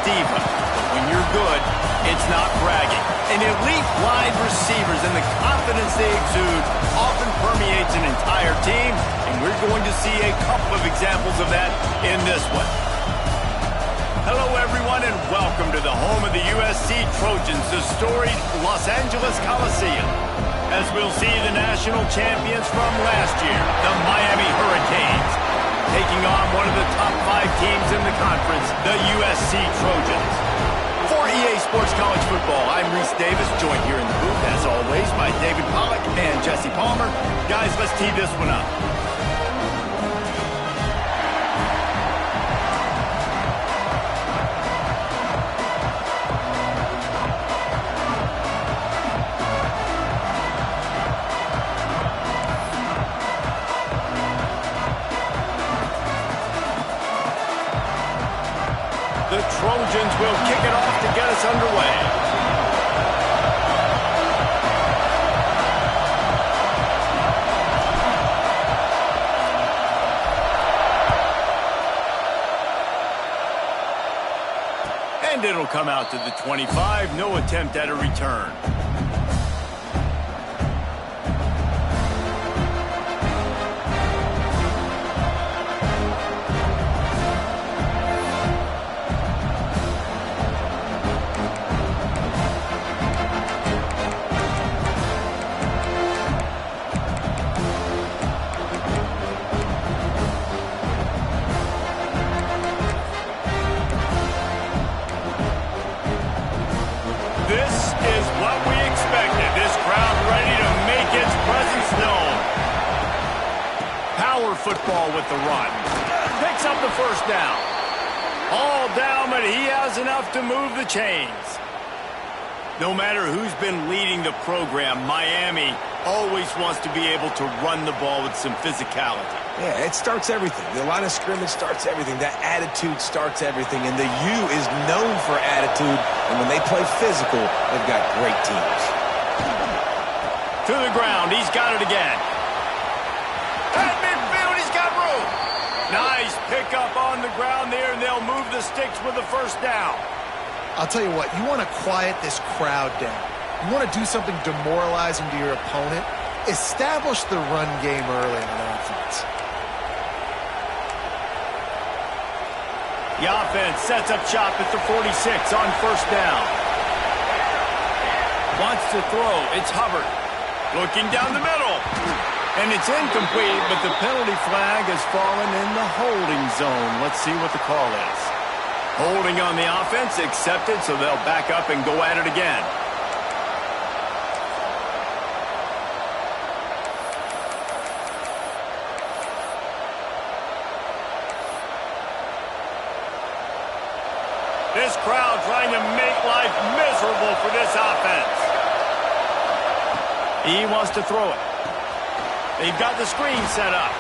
diva. But when you're good, it's not bragging. An elite wide receivers and the confidence they exude often permeates an entire team, and we're going to see a couple of examples of that in this one. Hello, everyone, and welcome to the home of the USC Trojans, the storied Los Angeles Coliseum. As we'll see the national champions from last year, the Miami Hurricanes, taking on one of the top 5 teams in the conference, the USC Trojans. For EA Sports College Football, I'm Reese Davis, joined here in the booth, as always, by David Pollack and Jesse Palmer. Guys, let's tee this one up. The Trojans will kick it off to get us underway. And it'll come out to the 25. No attempt at a return. This is what we expected. This crowd ready to make its presence known. Power football with the run. Picks up the first down. All down, but he has enough to move the chains. No matter who's been leading the program, Miami always wants to be able to run the ball with some physicality. Yeah, it starts everything. The line of scrimmage starts everything. That attitude starts everything. And the U is known for attitude. And when they play physical, they've got great teams. To the ground. He's got it again. At midfield, he's got room. Nice pickup on the ground there, and they'll move the sticks with the first down. I'll tell you what, you want to quiet this crowd down. You want to do something demoralizing to your opponent. Establish the run game early on offense. The offense sets up shop at the 46 on first down. Wants to throw. It's Hubbard. Looking down the middle. And it's incomplete, but the penalty flag has fallen in the holding zone. Let's see what the call is. Holding on the offense, accepted, so they'll back up and go at it again. This crowd trying to make life miserable for this offense. He wants to throw it. They've got the screen set up.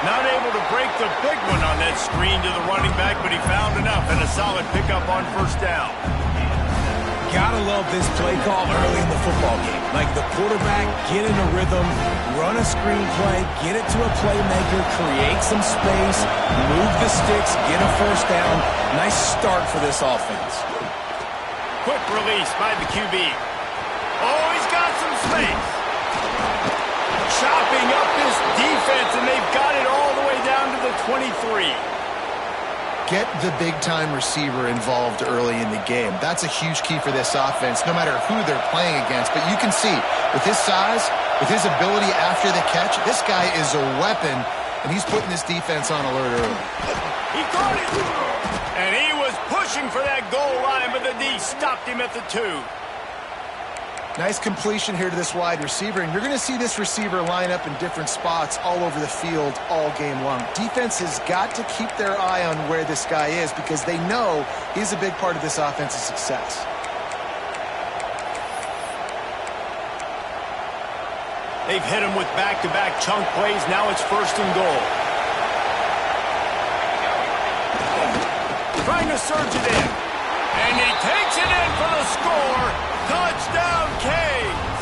Not able to break the big one on that screen to the running back, but he found enough and a solid pickup on first down. Gotta love this play call early in the football game. Like the quarterback, get in a rhythm, run a screen play, get it to a playmaker, create some space, move the sticks, get a first down. Nice start for this offense. Quick release by the QB. Oh, he's got some space. Chopping up this defense, and they've got it all the way down to the 23. Get the big-time receiver involved early in the game. That's a huge key for this offense, no matter who they're playing against. But you can see, with his size, with his ability after the catch, this guy is a weapon, and he's putting this defense on alert early. He caught it! And he was pushing for that goal line, but the D stopped him at the 2. Nice completion here to this wide receiver, and you're going to see this receiver line up in different spots all over the field all game long. Defense has got to keep their eye on where this guy is because they know he's a big part of this offense's success. They've hit him with back-to-back chunk plays. Now it's first and goal. Trying to surge it in. And he takes it in for the score. Touchdown, Canes!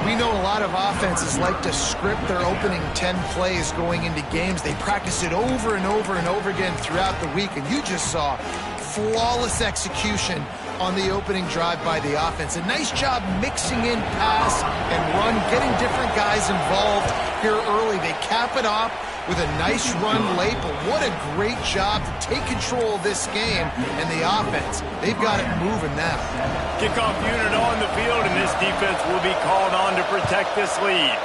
We know a lot of offenses like to script their opening 10 plays going into games. They practice it over and over and over again throughout the week, and you just saw flawless execution on the opening drive by the offense. A nice job mixing in pass and run, getting different guys involved here early. They cap it off with a nice run late, but what a great job to take control of this game. And the offense, they've got it moving now. Kickoff unit on the field, and this defense will be called on to protect this lead.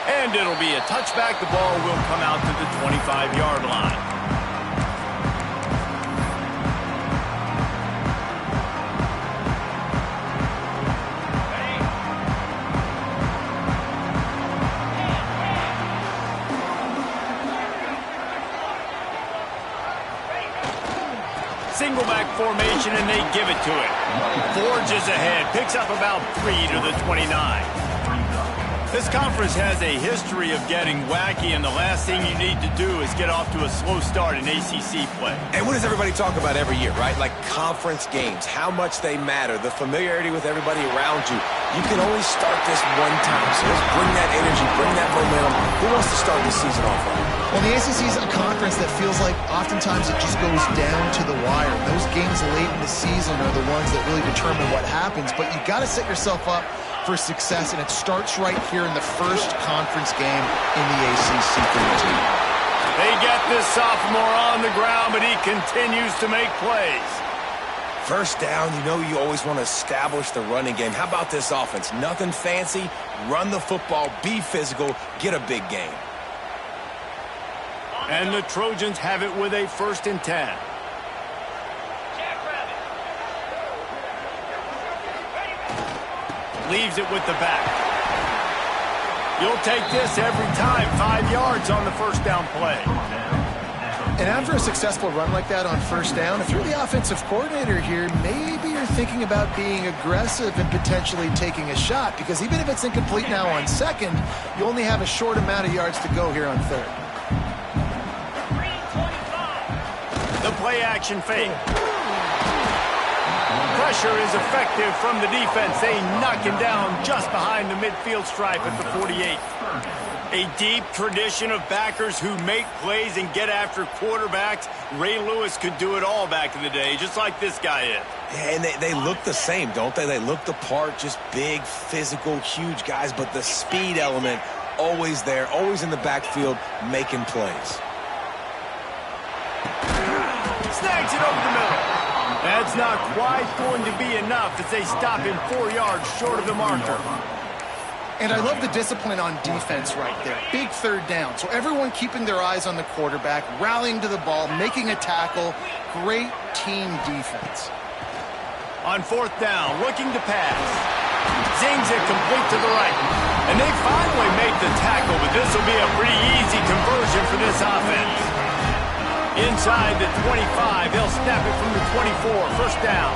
And it'll be a touchback. The ball will come out to the 25-yard line. Single back formation, and they give it to it. Forges ahead, picks up about 3 to the 29. This conference has a history of getting wacky, and the last thing you need to do is get off to a slow start in ACC play. And what does everybody talk about every year, right? Like conference games, how much they matter, the familiarity with everybody around you. You can only start this one time, so let's bring that energy, bring that momentum. Who wants to start this season off right? Well, the ACC is a conference that feels like oftentimes it just goes down to the wire. Those games late in the season are the ones that really determine what happens, but you got to set yourself up for success, and it starts right here in the first conference game in the ACC for the team. They get this sophomore on the ground, but he continues to make plays. First down, you know you always want to establish the running game. How about this offense? Nothing fancy. Run the football, be physical, get a big gain. And the Trojans have it with a 1st and 10. Leaves it with the back. You'll take this every time. 5 yards on the first down play. And after a successful run like that on first down, if you're the offensive coordinator here, maybe you're thinking about being aggressive and potentially taking a shot, because even if it's incomplete now on second, you only have a short amount of yards to go here on third. The play action fake. Pressure is effective from the defense. They knock him down just behind the midfield stripe at the 48. A deep tradition of backers who make plays and get after quarterbacks. Ray Lewis could do it all back in the day, just like this guy is. Yeah, and they look the same, don't they? They look the part, just big, physical, huge guys, but the speed element always there, always in the backfield, making plays. Snags it over the middle. That's not quite going to be enough as they stop him 4 yards short of the marker. And I love the discipline on defense right there. Big third down. So everyone keeping their eyes on the quarterback, rallying to the ball, making a tackle. Great team defense. On 4th down, looking to pass. Zings it complete to the right. And they finally make the tackle, but this will be a pretty easy conversion for this offense. Inside the 25, they'll snap it from the 24, 1st down.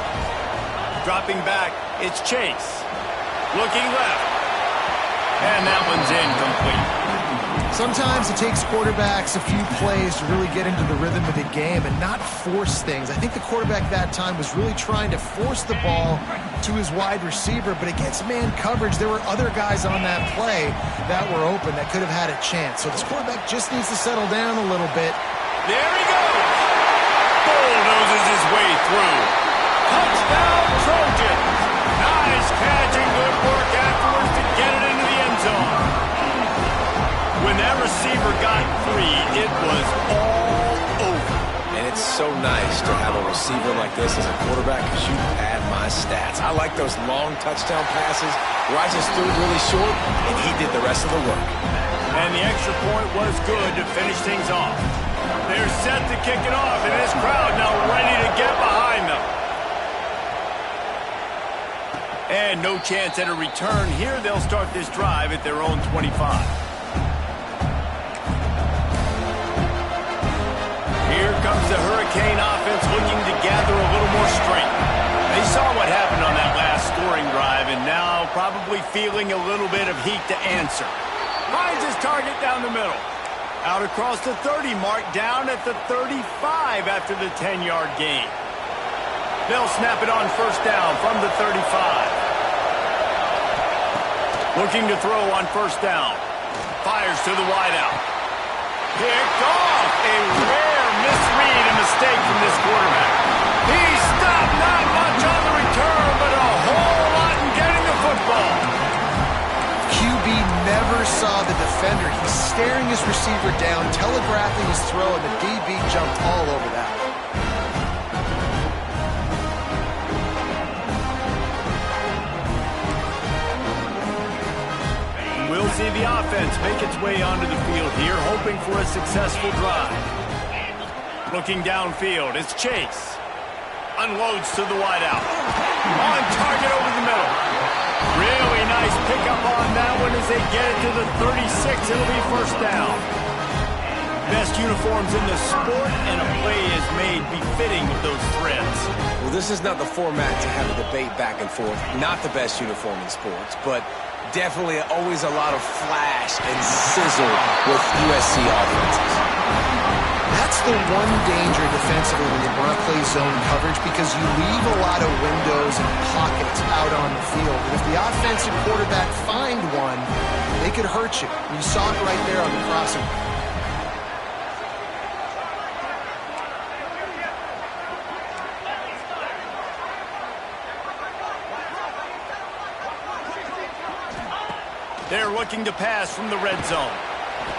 Dropping back, it's Chase. Looking left. And that one's incomplete. Sometimes it takes quarterbacks a few plays to really get into the rhythm of the game and not force things. I think the quarterback that time was really trying to force the ball to his wide receiver, but against man coverage, there were other guys on that play that were open that could have had a chance. So this quarterback just needs to settle down a little bit. There he goes. Bulldozes his way through. Touchdown, Trojan. Nice catch and good work afterwards to get it into the end zone. When that receiver got free, it was all over. And it's so nice to have a receiver like this as a quarterback, because you pad my stats. I like those long touchdown passes where I just threw it really short, and he did the rest of the work. And the extra point was good to finish things off. They're set to kick it off, and this crowd now ready to get behind them. And no chance at a return here. They'll start this drive at their own 25. Here comes the Hurricane offense looking to gather a little more strength. They saw what happened on that last scoring drive, and now probably feeling a little bit of heat to answer. Finds his target down the middle. Out across the 30 mark, down at the 35 after the 10-yard gain. They'll snap it on first down from the 35. Looking to throw on first down. Fires to the wideout. Picked off. A rare misread and mistake from this quarterback. He stopped, not much on the return, but a whole lot in getting the football. QB never saw the defender. He's staring his receiver down, telegraphing his throw, and the DB jumped all over that. We'll see the offense make its way onto the field here, hoping for a successful drive. Looking downfield, it's Chase. Unloads to the wideout. On target over the middle. Really nice pickup on that one as they get it to the 36. It'll be first down. Best uniforms in the sport, and a play is made befitting of those threads. Well, this is not the format to have a debate back and forth. Not the best uniform in sports, but definitely always a lot of flash and sizzle with USC offenses. That's the one danger defensively when you want to play zone coverage, because you leave a lot of windows and pockets out on the field. And if the offensive quarterback find one, they could hurt you. You saw it right there on the crossing. They're looking to pass from the red zone.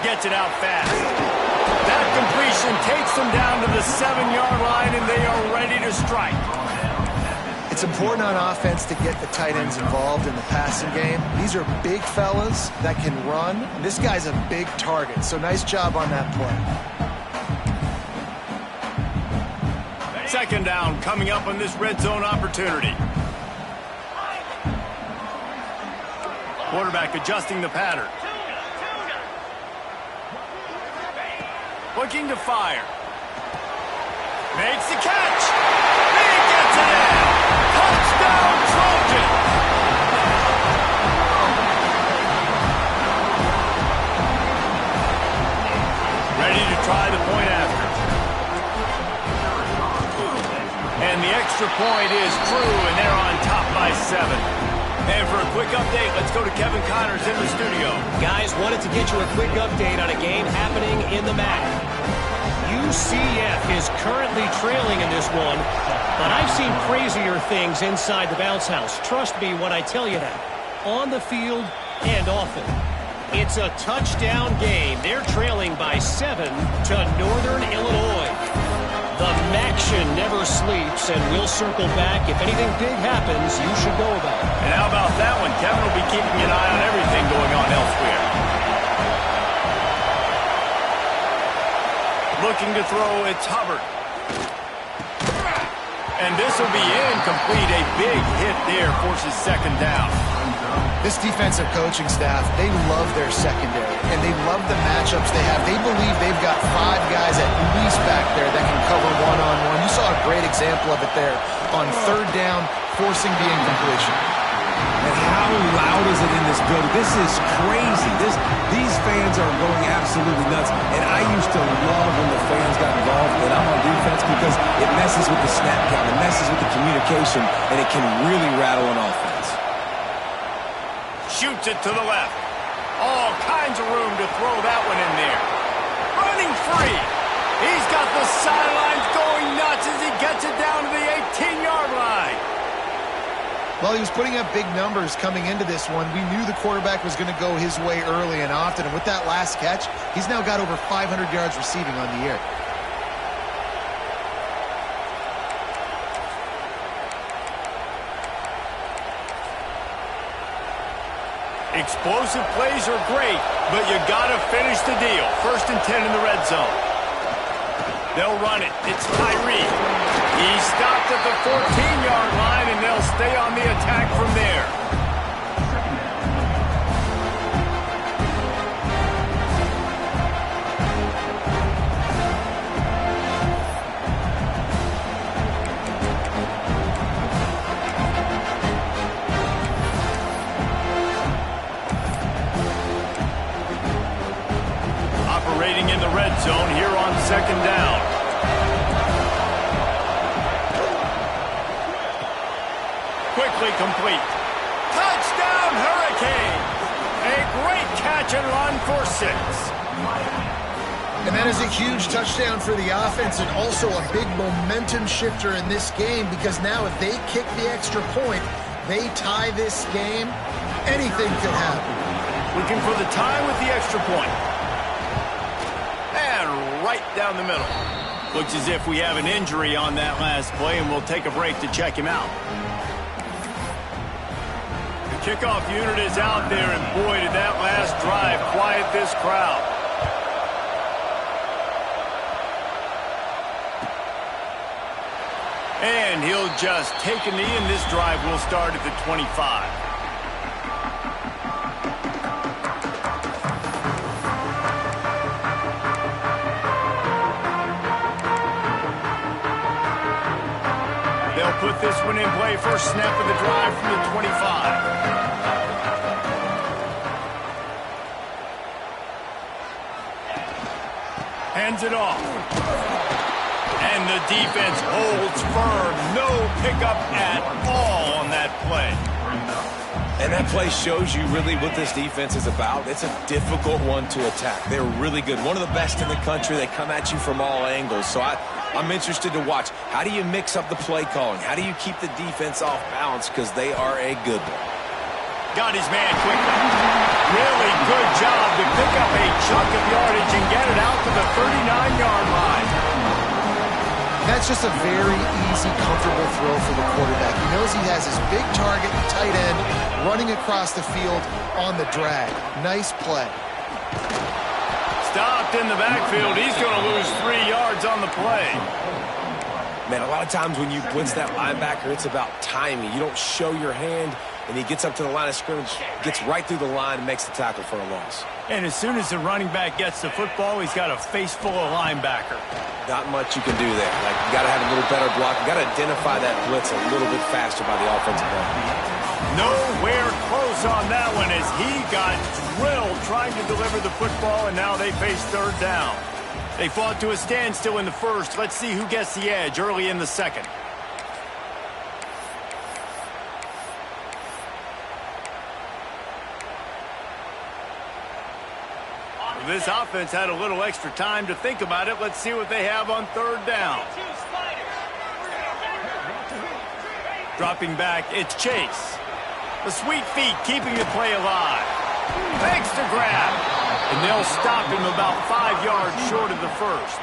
Gets it out fast. That completion takes them down to the 7-yard line, and they are ready to strike. It's important on offense to get the tight ends involved in the passing game. These are big fellas that can run. This guy's a big target, so nice job on that play. Second down coming up on this red zone opportunity. Quarterback adjusting the pattern. Looking to fire. Makes the catch. He gets it in. Touchdown, Trojans. Ready to try the point after. And the extra point is true, and they're on top by 7. And for a quick update, let's go to Kevin Connors in the studio. Guys, wanted to get you a quick update on a game happening in the MAC. UCF is currently trailing in this one, but I've seen crazier things inside the bounce house. Trust me when I tell you that. On the field and off it. It's a touchdown game. They're trailing by 7 to Northern Illinois. The Maction never sleeps, and we'll circle back. If anything big happens, you should know about it. And how about that one? Kevin will be keeping an eye on everything going on elsewhere. Looking to throw, it's Hubbard. And this will be incomplete. A big hit there forces second down. This defensive coaching staff, they love their secondary, and they love the matchups they have. They believe they've got 5 guys at least back there that can cover one-on-one. You saw a great example of it there on third down, forcing the incompletion. And how loud is it in this building? This is crazy. These fans are going absolutely nuts. And I used to love when the fans got involved, and I'm on defense, because it messes with the snap count, it messes with the communication, and it can really rattle an offense. Shoots it to the left. All kinds of room to throw that one in there. Running free. He's got the sidelines going nuts as he gets it down to the 18-yard line. Well, he was putting up big numbers coming into this one. We knew the quarterback was going to go his way early and often. And with that last catch, he's now got over 500 yards receiving on the year. Explosive plays are great, but you got to finish the deal. 1st and 10 in the red zone. They'll run it. It's Tyree. He stopped at the 14-yard line, and they'll stay on the attack from there. Operating in the red zone here on second down. perfectly complete. Touchdown, Hurricane! A great catch and run for 6. And that is a huge touchdown for the offense and also a big momentum shifter in this game, because now if they kick the extra point, they tie this game, anything could happen. Looking for the tie with the extra point. And right down the middle. Looks as if we have an injury on that last play, and we'll take a break to check him out. The kickoff unit is out there, and boy, did that last drive quiet this crowd. And he'll just take a knee, and this drive will start at the 25. They'll put this one in play. First snap of the drive from the 25. Hands it off. And the defense holds firm. No pickup at all on that play. And that play shows you really what this defense is about. It's a difficult one to attack. They're really good. One of the best in the country. They come at you from all angles. So I'm interested to watch. How do you mix up the play calling? How do you keep the defense off balance? Because they are a good one. Got his man quickly. Really good job to pick up a chunk of yardage and get it out to the 39-yard line. That's just a very easy, comfortable throw for the quarterback. He knows he has his big target, the tight end, running across the field on the drag. Nice play. Stopped in the backfield. He's going to lose 3 yards on the play. Man, a lot of times when you blitz that linebacker, it's about timing. You don't show your hand, and he gets up to the line of scrimmage, gets right through the line, and makes the tackle for a loss. And as soon as the running back gets the football, he's got a face full of linebacker. Not much you can do there. Like, you got to have a little better block. You got to identify that blitz a little bit faster by the offensive line. Nowhere close on that one as he got drilled trying to deliver the football, and now they face third down. They fought to a standstill in the first. Let's see who gets the edge early in the second. This offense had a little extra time to think about it. Let's see what they have on third down. Dropping back, it's Chase. The sweet feet keeping the play alive. Makes the grab. And they'll stop him about 5 yards short of the first.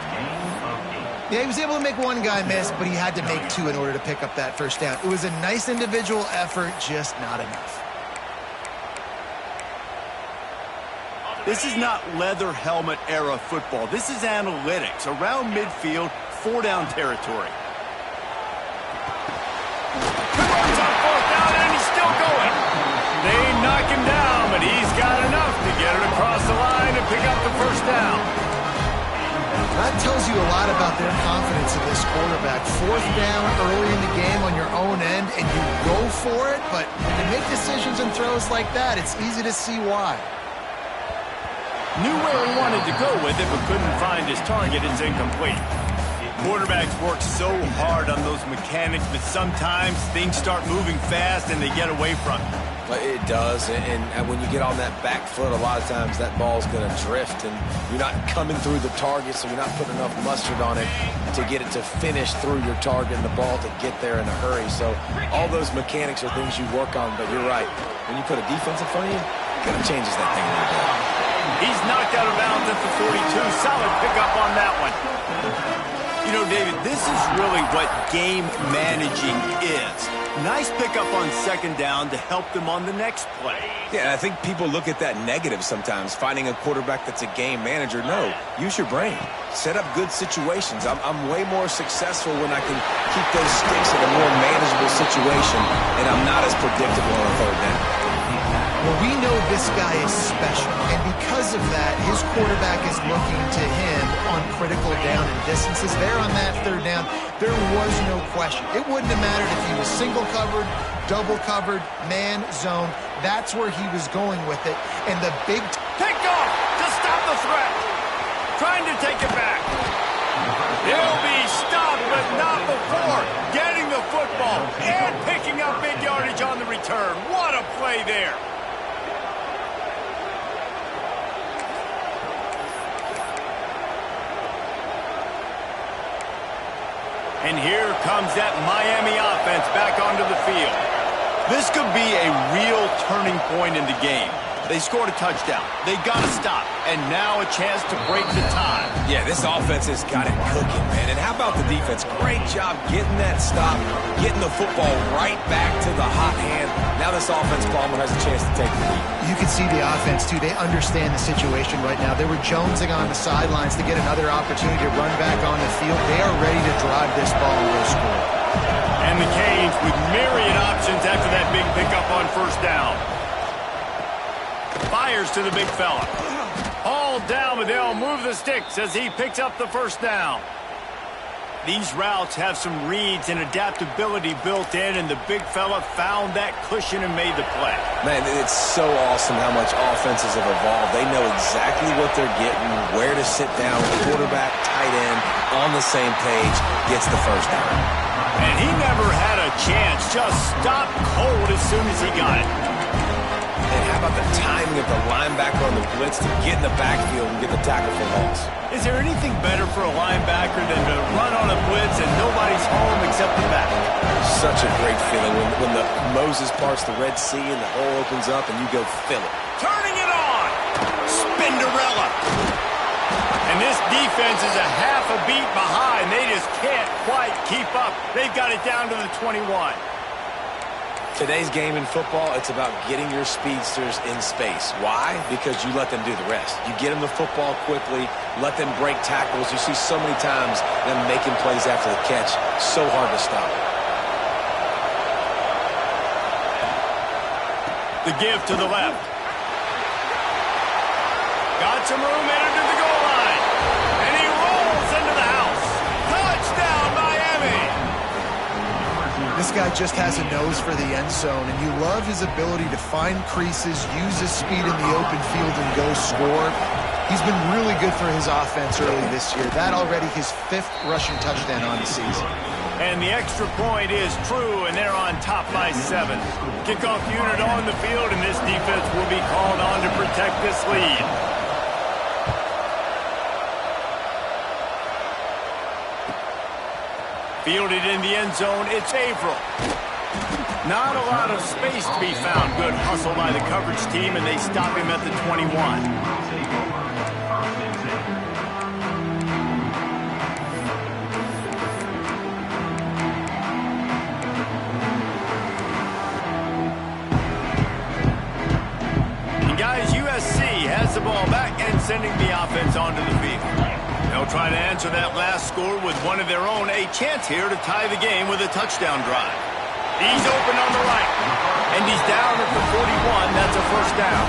Yeah, he was able to make one guy miss, but he had to make 2 in order to pick up that first down. It was a nice individual effort, just not enough. This is not leather helmet era football. This is analytics. Around midfield, 4-down territory. Runs on 4th down, and he's still going. They knock him down, but he's got enough to get it across the line and pick up the first down. That tells you a lot about their confidence in this quarterback. 4th down early in the game on your own end, and you go for it, but when you make decisions and throws like that, it's easy to see why. Knew where he wanted to go with it, but couldn't find his target. It's incomplete. Quarterbacks work so hard on those mechanics, but sometimes things start moving fast and they get away from it. It does, and when you get on that back foot, a lot of times that ball's going to drift, and you're not coming through the target, so you're not putting enough mustard on it to get it to finish through your target and the ball to get there in a hurry. So all those mechanics are things you work on, but you're right. When you put a defense in front of you, it kind of changes that thing a little bit. He's knocked out of bounds at the 42. Solid pickup on that one. You know, David, this is really what game managing is. Nice pickup on second down to help them on the next play. Yeah, and I think people look at that negative sometimes, finding a quarterback that's a game manager. No, use your brain. Set up good situations. I'm way more successful when I can keep those sticks in a more manageable situation, and I'm not as predictable on a third down. Well, we know this guy is special, and because of that, his quarterback is looking to him on critical down and distances. There on that third down, there was no question. It wouldn't have mattered if he was single covered, double covered, man, zone. That's where he was going with it. And the big pick off to stop the threat. Trying to take it back. He'll be stopped, but not before getting the football ball and picking up big yardage on the return. What a play there. And here comes that Miami offense back onto the field. This could be a real turning point in the game. They scored a touchdown. They got to stop. And now a chance to break the tie. Yeah, this offense has got it cooking, man. And how about the defense? Great job getting that stop, getting the football right back to the hot hand. Now this offense, Palmer, has a chance to take the lead. You can see the offense, too. They understand the situation right now. They were jonesing on the sidelines to get another opportunity to run back on the field. They are ready to drive this ball and go score. And the Canes with myriad options after that big pickup on first down. Fires to the big fella. All down, but they'll move the sticks as he picks up the first down. These routes have some reads and adaptability built in, and the big fella found that cushion and made the play. Man, it's so awesome how much offenses have evolved. They know exactly what they're getting, where to sit down. Quarterback, tight end, on the same page, gets the first down. And he never had a chance. Just stopped cold as soon as he got it. And how about the timing of the linebacker on the blitz to get in the backfield and get the tackle for loss? Is there anything better for a linebacker than to run on a blitz and nobody's home except the back? Such a great feeling when the Moses parts the Red Sea and the hole opens up and you go fill it. Turning it on! Spinderella! And this defense is a half a beat behind. They just can't quite keep up. They've got it down to the 21. Today's game in football, it's about getting your speedsters in space. Why? Because you let them do the rest. You get them the football quickly, let them break tackles. You see so many times them making plays after the catch. So hard to stop. The give to the left. Got some room, entered to the goal line. And he rolls into the house. Touchdown, Miami! This guy just has a nose for the end zone, and you love his ability to find creases, use his speed in the open field, and go score. He's been really good for his offense early this year. That already his 5th rushing touchdown on the season. And the extra point is true, and they're on top by 7. Kickoff unit on the field, and this defense will be called on to protect this lead. Fielded in the end zone, it's Averill. Not a lot of space to be found. Good hustle by the coverage team, and they stop him at the 21. And guys, USC has the ball back and sending the offense onto the field. They'll try to answer that last score with one of their own. A chance here to tie the game with a touchdown drive. He's open on the right. And he's down at the 41. That's a first down.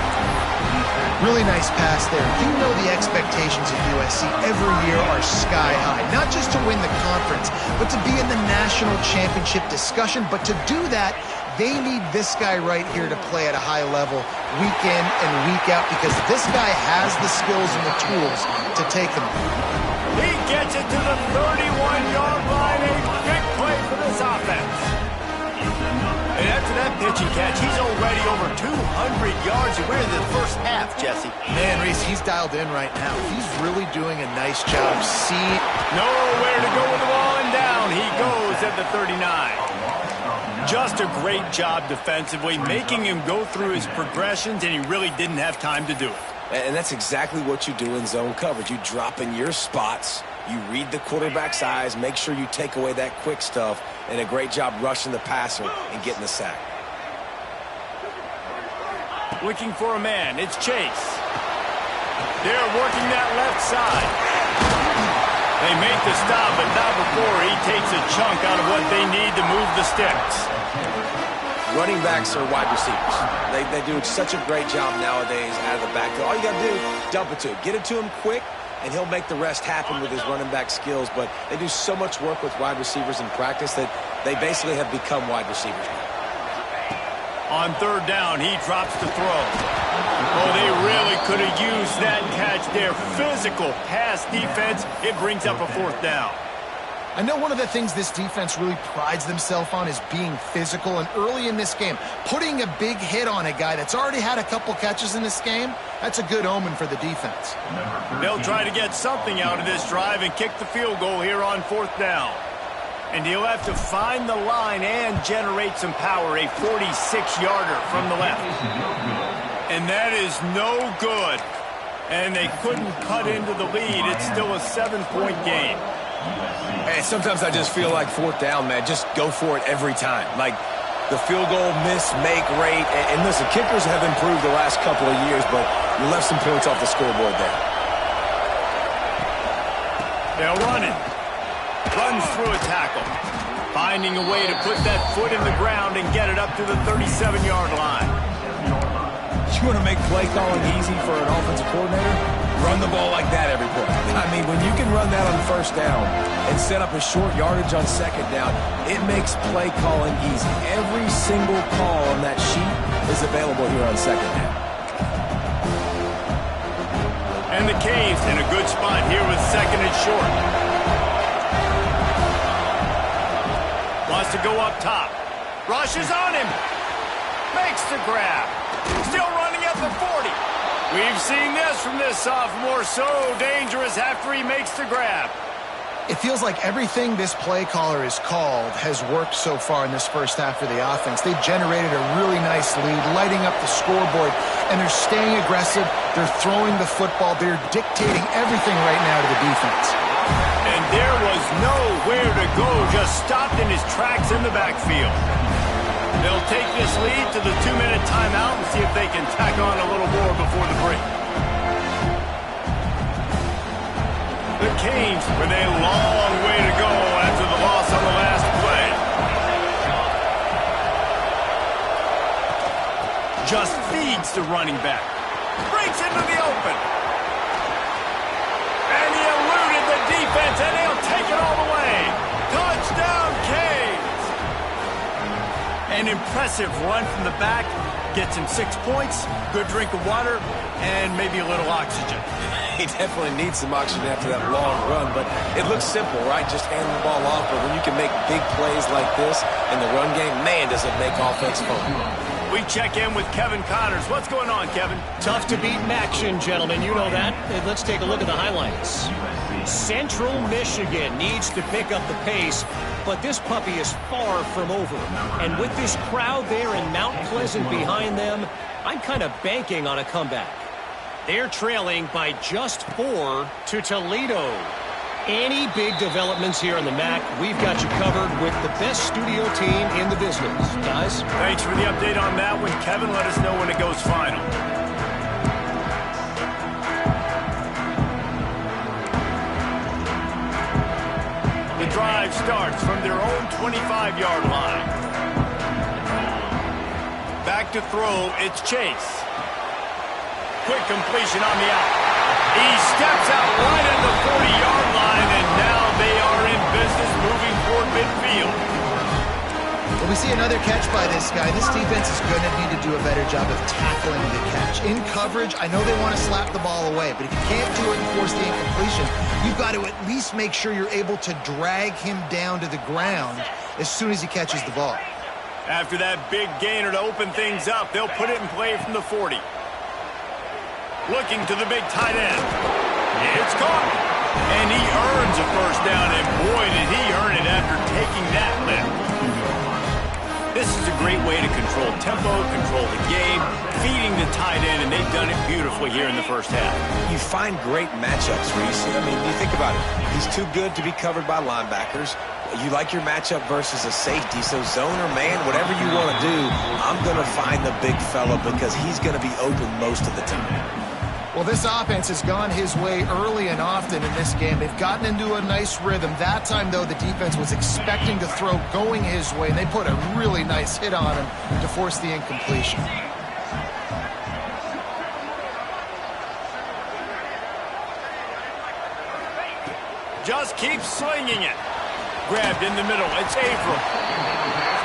Really nice pass there. You know the expectations of USC every year are sky high. Not just to win the conference, but to be in the national championship discussion. But to do that, they need this guy right here to play at a high level week in and week out, because this guy has the skills and the tools to take them. He gets it to the 31-yard line. A big play for this offense. And after that pitch and catch, he's already over 200 yards. We're in the first half, Jesse. Man, Reese, he's dialed in right now. He's really doing a nice job. Nowhere to go with the ball, and down he goes at the 39. Just a great job defensively, making him go through his progressions, and he really didn't have time to do it. And that's exactly what you do in zone coverage. You drop in your spots, you read the quarterback's eyes, make sure you take away that quick stuff, and a great job rushing the passer and getting the sack. Looking for a man, it's Chase. They're working that left side. They make the stop, but not before he takes a chunk out of what they need to move the sticks. Running backs are wide receivers. They do such a great job nowadays out of the backfield. All you got to do, dump it to him. Get it to him quick, and he'll make the rest happen with his running back skills. But they do so much work with wide receivers in practice that they basically have become wide receivers now. On third down, he drops to throw. Oh, they really could have used that catch there. Physical pass defense. It brings up a fourth down. I know one of the things this defense really prides themselves on is being physical, and early in this game, putting a big hit on a guy that's already had a couple catches in this game, that's a good omen for the defense. They'll try to get something out of this drive and kick the field goal here on 4th down. And he'll have to find the line and generate some power, a 46-yarder from the left. And that is no good. And they couldn't cut into the lead. It's still a 7-point game. Hey, sometimes I just feel like 4th down, man. Just go for it every time. Like the field goal miss-make rate. And listen, kickers have improved the last couple of years, but you left some points off the scoreboard there. They'll run it. Runs through a tackle. Finding a way to put that foot in the ground and get it up to the 37-yard line. You want to make play calling easy for an offensive coordinator? Run the ball like that every play. I mean, when you can run that on 1st down and set up a short yardage on 2nd down, it makes play calling easy. Every single call on that sheet is available here on 2nd down. And the Caves in a good spot here with 2nd and short. Wants to go up top. Rushes on him. Makes the grab. Still running at the 40. We've seen this from this sophomore. So dangerous after he makes the grab. It feels like everything this play caller has called has worked so far in this first half for the offense. They've generated a really nice lead, lighting up the scoreboard, and they're staying aggressive. They're throwing the football. They're dictating everything right now to the defense. And there was nowhere to go, just stopped in his tracks in the backfield. They'll take this lead to the 2-minute timeout and see if they can tack on a little more before the break. The Canes with a long way to go after the loss on the last play. Just feeds the running back. Breaks into the open. And he eluded the defense, and he'll take it all the way. Touchdown, Canes! An impressive run from the back. Gets him 6 points, good drink of water, and maybe a little oxygen. He definitely needs some oxygen after that long run, but it looks simple, right? Just hand the ball off, but when you can make big plays like this in the run game, man, does it make offense fun. We check in with Kevin Connors. What's going on, Kevin? Tough to beat in action, gentlemen. You know that. And let's take a look at the highlights. Central Michigan needs to pick up the pace, but this puppy is far from over. And with this crowd there in Mount Pleasant behind them, I'm kind of banking on a comeback. They're trailing by just 4 to Toledo. Any big developments here in the MAC, we've got you covered with the best studio team in the business. Guys? Thanks for the update on that one, Kevin. Let us know when it goes final. The drive starts from their own 25-yard line. Back to throw, it's Chase. Quick completion on the out. He steps out right at the 40-yard line, and now they are in business moving toward midfield. When we see another catch by this guy, this defense is going to need to do a better job of tackling the catch. In coverage, I know they want to slap the ball away, but if you can't do it and force the incompletion, you've got to at least make sure you're able to drag him down to the ground as soon as he catches the ball. After that big gainer to open things up, they'll put it in play from the 40. Looking to the big tight end. It's caught. And he earns a first down, and boy, did he earn it after taking that lift. This is a great way to control tempo, control the game, feeding the tight end, and they've done it beautifully here in the first half. You find great matchups, Reese. I mean, you think about it. He's too good to be covered by linebackers. You like your matchup versus a safety, so zone or man, whatever you want to do, I'm going to find the big fella because he's going to be open most of the time. Well, this offense has gone his way early and often in this game. They've gotten into a nice rhythm. That time, though, the defense was expecting to throw going his way, and they put a really nice hit on him to force the incompletion. Just keep swinging it. Grabbed in the middle. It's Averill.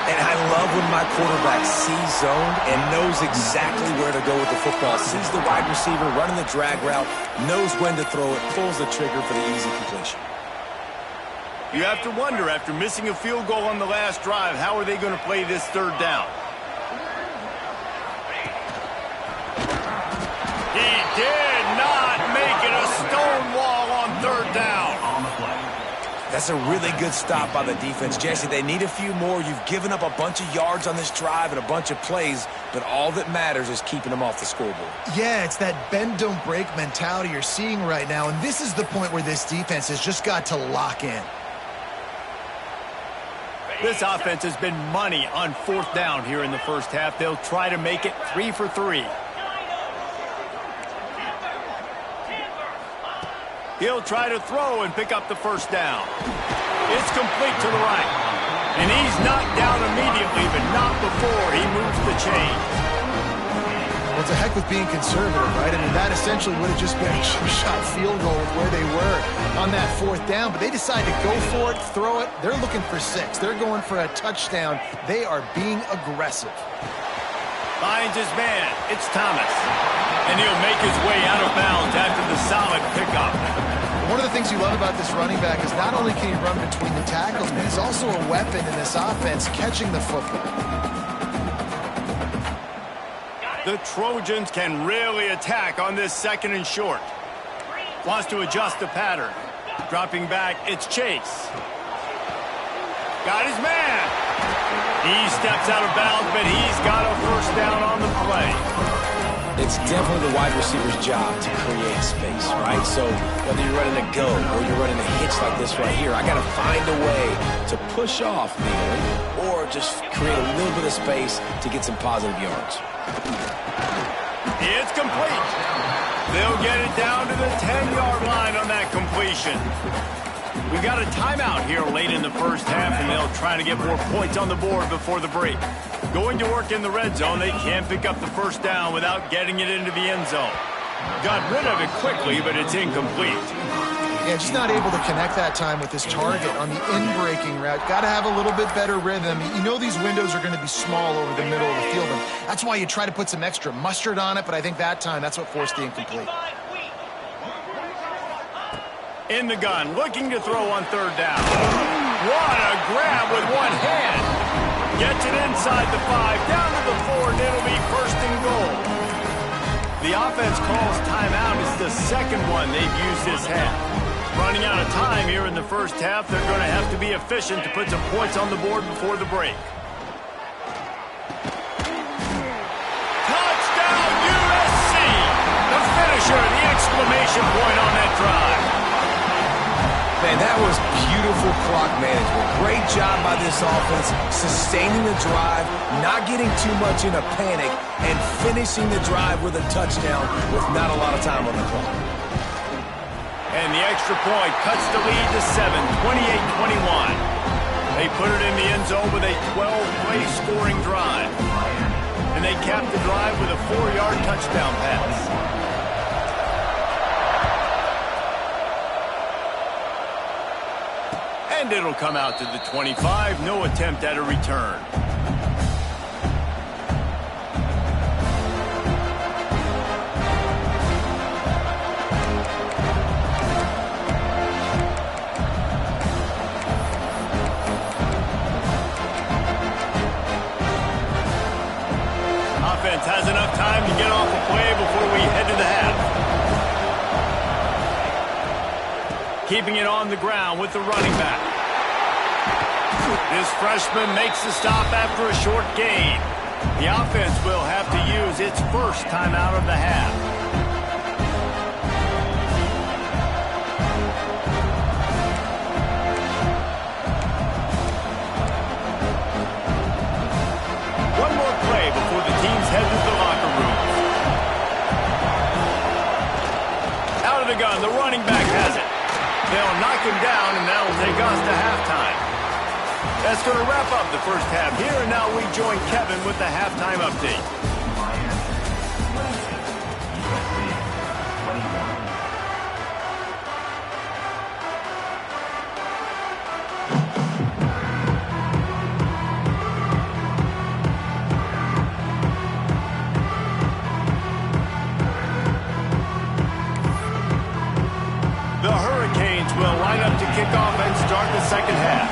And I love when my quarterback sees zoned and knows exactly where to go with the football. Sees the wide receiver running the drag route, knows when to throw it, pulls the trigger for the easy completion. You have to wonder, after missing a field goal on the last drive, how are they going to play this third down? He did not make it a stone wall on third down. That's a really good stop by the defense. Jesse, they need a few more. You've given up a bunch of yards on this drive and a bunch of plays, but all that matters is keeping them off the scoreboard. Yeah, it's that bend, don't break mentality you're seeing right now, and this is the point where this defense has just got to lock in. This offense has been money on fourth down here in the first half. They'll try to make it 3 for 3. He'll try to throw and pick up the first down. It's complete to the right. And he's knocked down immediately, but not before he moves the chain. Well, it's a heck with being conservative, right? I mean, that essentially would have just been a shot field goal with where they were on that fourth down, but they decide to go for it, throw it. They're looking for 6. They're going for a touchdown. They are being aggressive. Finds his man. It's Thomas. And he'll make his way out of bounds after the solid pickup. One of the things you love about this running back is not only can he run between the tackles, but he's also a weapon in this offense catching the football. The Trojans can really attack on this second and short. Wants to adjust the pattern. Dropping back, it's Chase. Got his man. He steps out of bounds, but he's got a first down on the play. It's definitely the wide receiver's job to create space, right? So whether you're running a go or you're running a hitch like this right here, I got to find a way to push off the end or just create a little bit of space to get some positive yards. It's complete. They'll get it down to the 10-yard line on that completion. We got a timeout here late in the first half, and they'll try to get more points on the board before the break. Going to work in the red zone, they can't pick up the first down without getting it into the end zone. Got rid of it quickly, but it's incomplete. Yeah, just not able to connect that time with his target on the in-breaking route. Got to have a little bit better rhythm. You know these windows are going to be small over the middle of the field, and that's why you try to put some extra mustard on it, but I think that time that's what forced the incomplete. In the gun, looking to throw on third down. What a grab with one hand. Gets it inside the 5, down to the 4, and it'll be first and goal. The offense calls timeout. It's the second one they've used this half. Running out of time here in the first half, they're going to have to be efficient to put some points on the board before the break. Touchdown, USC! The finisher, the exclamation point on that drive. Man, that was beautiful clock management. Great job by this offense, sustaining the drive, not getting too much in a panic, and finishing the drive with a touchdown with not a lot of time on the clock. And the extra point cuts the lead to 7, 28-21. They put it in the end zone with a 12-play scoring drive. And they cap the drive with a 4-yard touchdown pass. And it'll come out to the 25. No attempt at a return. Offense has enough time to get off a play before we head to the half. Keeping it on the ground with the running back. This freshman makes the stop after a short gain. The offense will have to use its first timeout of the half. One more play before the teams head to the locker room. Out of the gun, the running back has it. They'll knock him down, and that'll take us to halftime. That's going to wrap up the first half here, and now we join Kevin with the halftime update. The Hurricanes will line up to kickoff and start the second half.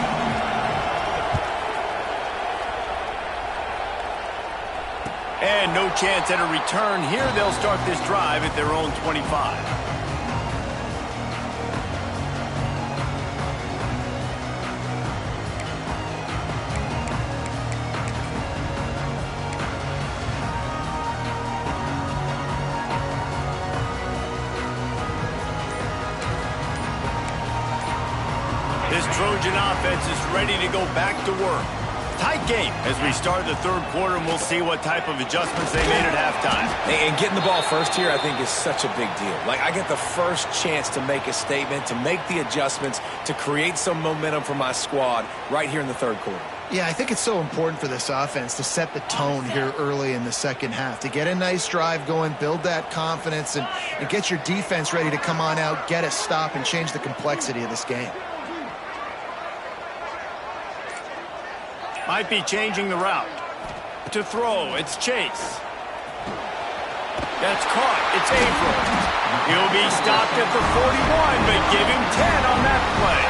And no chance at a return here. They'll start this drive at their own 25. This Trojan offense is ready to go back to work. Tight game as we start the third quarter, and we'll see what type of adjustments they made at halftime. And getting the ball first here, I think, is such a big deal. Like, I get the first chance to make a statement, to make the adjustments, to create some momentum for my squad right here in the third quarter. Yeah, I think it's so important for this offense to set the tone here early in the second half, to get a nice drive going, build that confidence, and get your defense ready to come on out, get a stop, and change the complexity of this game. Might be changing the route. To throw, it's Chase. That's caught. It's April. He'll be stopped at the 41, but give him 10 on that play.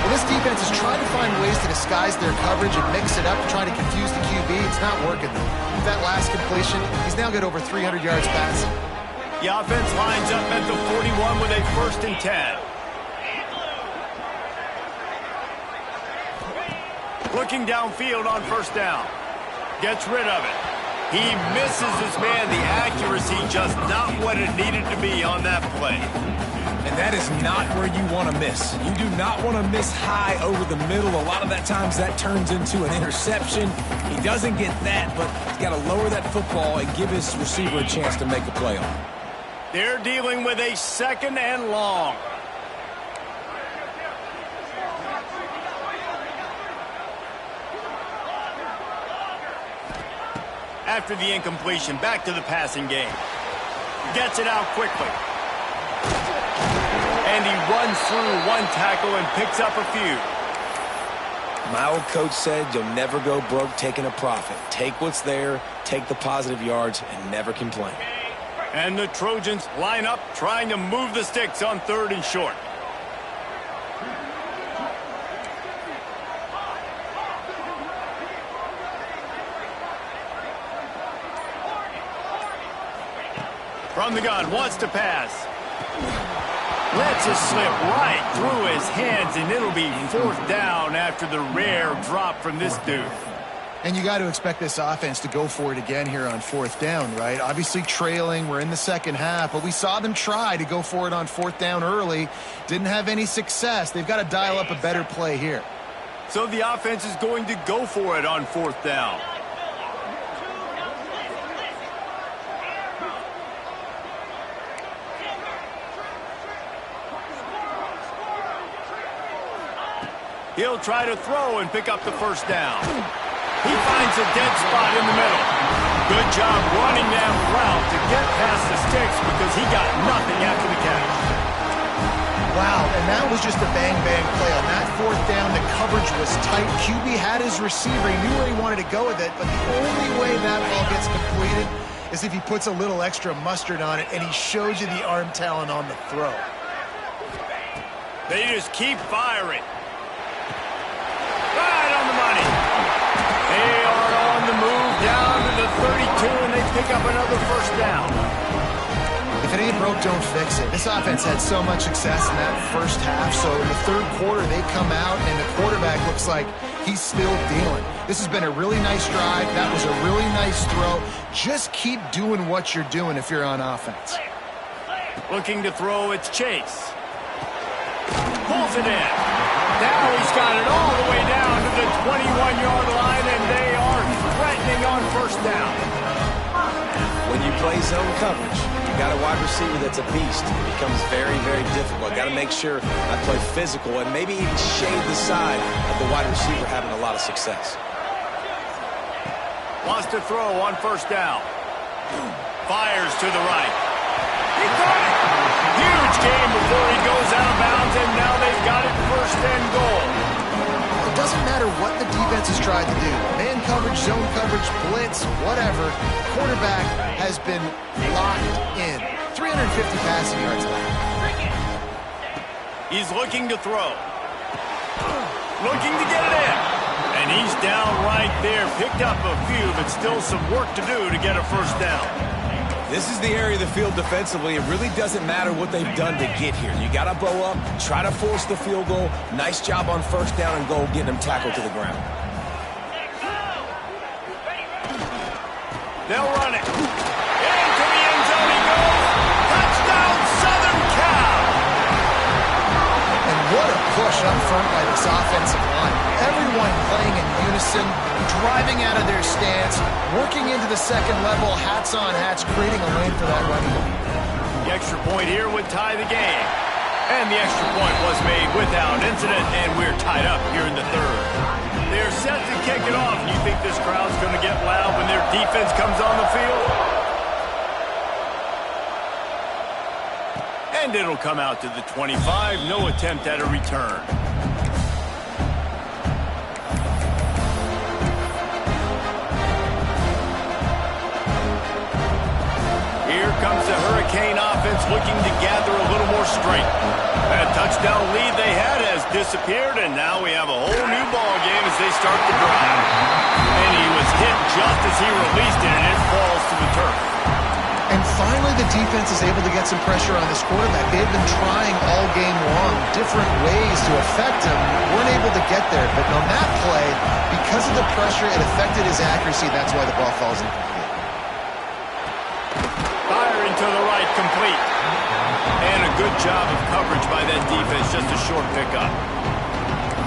Well, this defense is trying to find ways to disguise their coverage and mix it up to try to confuse the QB. It's not working, though. With that last completion, he's now got over 300 yards passing. The offense lines up at the 41 with a 1st and 10. Looking downfield on 1st down. Gets rid of it. He misses his man. The accuracy just not what it needed to be on that play. And that is not where you want to miss. You do not want to miss high over the middle. A lot of that times that turns into an interception. He doesn't get that, but he's got to lower that football and give his receiver a chance to make a play on it. They're dealing with a 2nd and long. After the incompletion, back to the passing game. Gets it out quickly. And he runs through one tackle and picks up a few. My old coach said you'll never go broke taking a profit. Take what's there, take the positive yards, and never complain. And the Trojans line up, trying to move the sticks on 3rd and short. From the gun, wants to pass. Lets it slip right through his hands, and it'll be 4th down after the rare drop from this dude. And you got to expect this offense to go for it again here on 4th down, right? Obviously trailing, we're in the second half, but we saw them try to go for it on 4th down early. Didn't have any success. They've got to dial up a better play here. So the offense is going to go for it on 4th down. He'll try to throw and pick up the 1st down. He finds a dead spot in the middle. Good job running that route to get past the sticks because he got nothing after the catch. Wow, and that was just a bang-bang play. On that 4th down, the coverage was tight. QB had his receiver. He knew where he wanted to go with it, but the only way that ball gets completed is if he puts a little extra mustard on it, and he shows you the arm talent on the throw. They just keep firing. Right on the money. They are on the move down to the 32, and they pick up another 1st down. If it ain't broke, don't fix it. This offense had so much success in that 1st half, so in the 3rd quarter, they come out, and the quarterback looks like he's still dealing. This has been a really nice drive. That was a really nice throw. Just keep doing what you're doing if you're on offense. Looking to throw, it's Chase. Pulls it in. Now he's got it all the way down to the 21-yard line, and they are threatening on 1st down. When you play zone coverage, you got a wide receiver that's a beast. It becomes very, very difficult. Got to make sure I play physical and maybe even shade the side of the wide receiver having a lot of success. Wants to throw on 1st down. Fires to the right. He got it. Huge game before he goes out of bounds, and now they've got it 1st and goal. It doesn't matter what the defense has tried to do. Man coverage, zone coverage, blitz, whatever. Quarterback has been locked in. 350 passing yards left. He's looking to throw. Looking to get it in. And he's down right there. Picked up a few, but still some work to do to get a first down. This is the area of the field defensively. It really doesn't matter what they've done to get here. You got to bow up, try to force the field goal. Nice job on first down and goal, getting them tackled to the ground. They'll run it. Into the end zone he goes. Touchdown, Southern Cal. And what a push up front by this offensive line. Everyone playing in unison, driving out of their stance, working into the second level, hats on hats, creating a lane for that running back. The extra point here would tie the game. And the extra point was made without incident, and we're tied up here in the third. They're set to kick it off. You think this crowd's going to get loud when their defense comes on the field? And it'll come out to the 25. No attempt at a return. Here comes the Hurricane offense looking to gather a little more strength. That touchdown lead they had has disappeared, and now we have a whole new ball game as they start the drive. And he was hit just as he released it, and it falls to the turf. And finally, the defense is able to get some pressure on this quarterback. They've been trying all game long different ways to affect him. Weren't able to get there, but on that play, because of the pressure, it affected his accuracy. That's why the ball falls incomplete. Firing to the right, complete. And a good job of coverage by that defense, just a short pickup.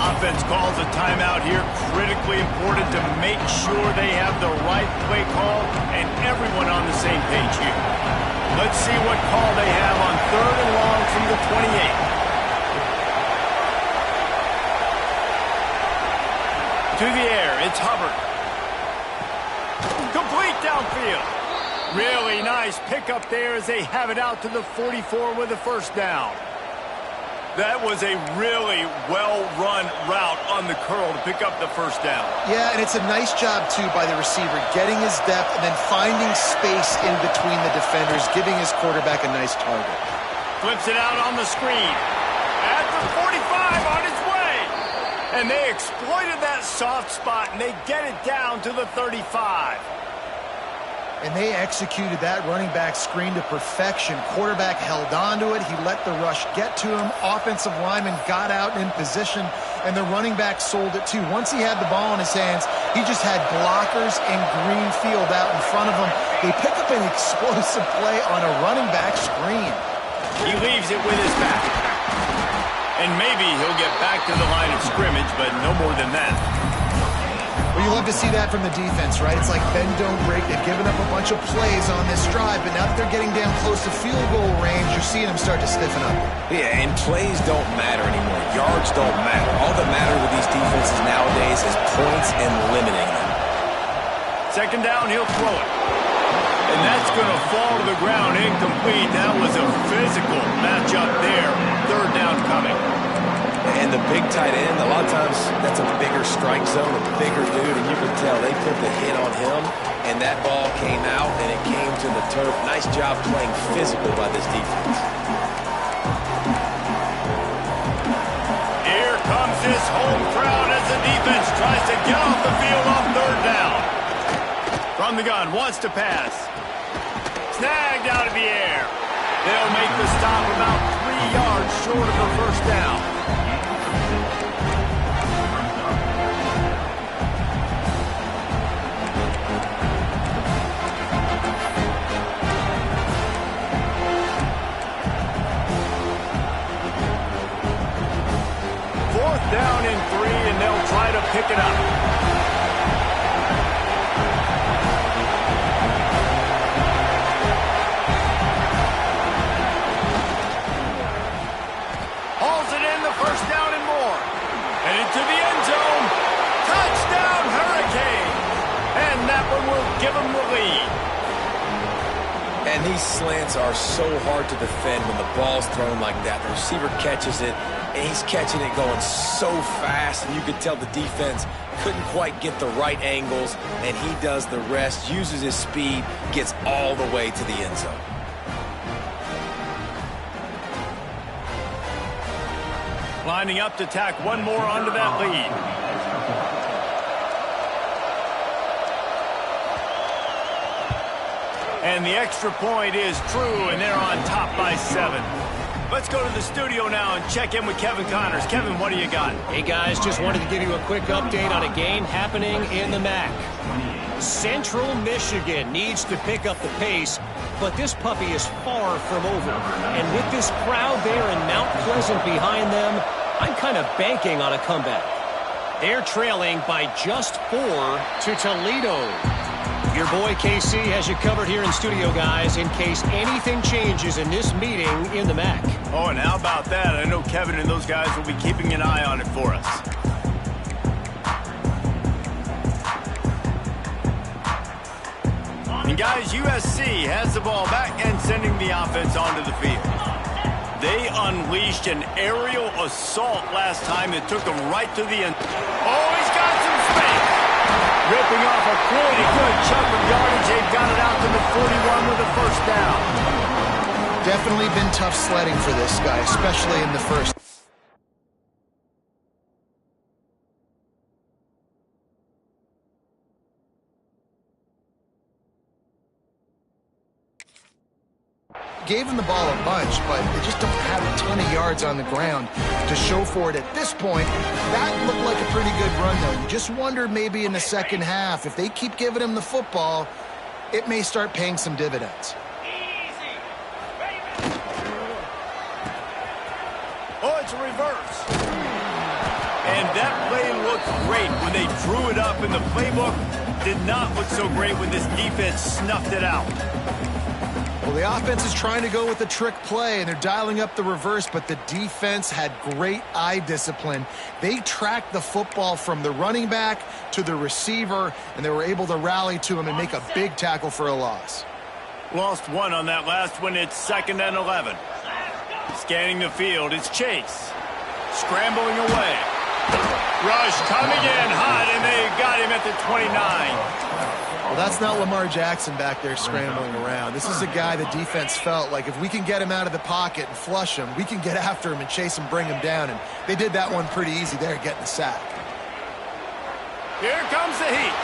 Offense calls a timeout here. Critically important to make sure they have the right play call and everyone on the same page here. Let's see what call they have on 3rd and long from the 28. To the air, it's Hubbard. Complete downfield. Really nice pickup there as they have it out to the 44 with a first down. That was a really well-run route on the curl to pick up the first down. Yeah, and it's a nice job, too, by the receiver, getting his depth and then finding space in between the defenders, giving his quarterback a nice target. Flips it out on the screen. At the 45 on its way. And they exploited that soft spot, and they get it down to the 35. And they executed that running back screen to perfection. Quarterback held on to it. He let the rush get to him. Offensive lineman got out in position, and the running back sold it too. Once he had the ball in his hands, he just had blockers and green field out in front of him. They pick up an explosive play on a running back screen. He leaves it with his back. And maybe he'll get back to the line of scrimmage, but no more than that. Well, you love to see that from the defense, right? It's like bend, don't break. They've given up a bunch of plays on this drive, but now that they're getting down close to field goal range, you're seeing them start to stiffen up. Yeah, and plays don't matter anymore. Yards don't matter. All that matter with these defenses nowadays is points and limiting them. Second down, he'll throw it. And that's going to fall to the ground incomplete. That was a physical matchup there. Third down coming. And the big tight end, a lot of times that's a bigger strike zone, a bigger dude, and you can tell they put the hit on him, and that ball came out, and it came to the turf. Nice job playing physical by this defense. Here comes this home crowd as the defense tries to get off the field on third down. From the gun, wants to pass. Snagged out of the air. They'll make the stop about 3 yards short of the first down. Down in 3, and they'll try to pick it up. Hauls it in, the first down and more. And into the end zone. Touchdown, Hurricane. And that one will give them the lead. And these slants are so hard to defend when the ball's thrown like that. The receiver catches it, and he's catching it going so fast, and you could tell the defense couldn't quite get the right angles, and he does the rest, uses his speed, gets all the way to the end zone. Lining up to tack one more onto that lead. And the extra point is true, and they're on top by 7. Let's go to the studio now and check in with Kevin Connors. Kevin, what do you got? Hey, guys, just wanted to give you a quick update on a game happening in the MAC. Central Michigan needs to pick up the pace, but this puppy is far from over. And with this crowd there in Mount Pleasant behind them, I'm kind of banking on a comeback. They're trailing by just 4 to Toledo. Your boy KC has you covered here in studio, guys, in case anything changes in this meeting in the MAC. Oh, and how about that? I know Kevin and those guys will be keeping an eye on it for us. And guys, USC has the ball back and sending the offense onto the field. They unleashed an aerial assault last time that took them right to the end. Oh, he's got some space. Ripping off a pretty good chunk of yardage. They've got it out to the 41 with a first down. Definitely been tough sledding for this guy, especially in the first. Gave him the ball a bunch, but they just don't have a ton of yards on the ground to show for it at this point. That looked like a pretty good run, though. You just wonder maybe in the second half, if they keep giving him the football, it may start paying some dividends. Oh, it's a reverse. And that play looked great when they drew it up, and the playbook did not look so great when this defense snuffed it out. Well, the offense is trying to go with a trick play, and they're dialing up the reverse, but the defense had great eye discipline. They tracked the football from the running back to the receiver, and they were able to rally to him and make a big tackle for a loss. Lost one on that last one. It's 2nd and 11. Scanning the field, it's Chase. Scrambling away. Rush coming in hot, and they got him at the 29. Well, that's not Lamar Jackson back there scrambling around. This is a guy the defense felt like if we can get him out of the pocket and flush him, we can get after him and chase him, bring him down. And they did that one pretty easy there, getting the sack. Here comes the heat.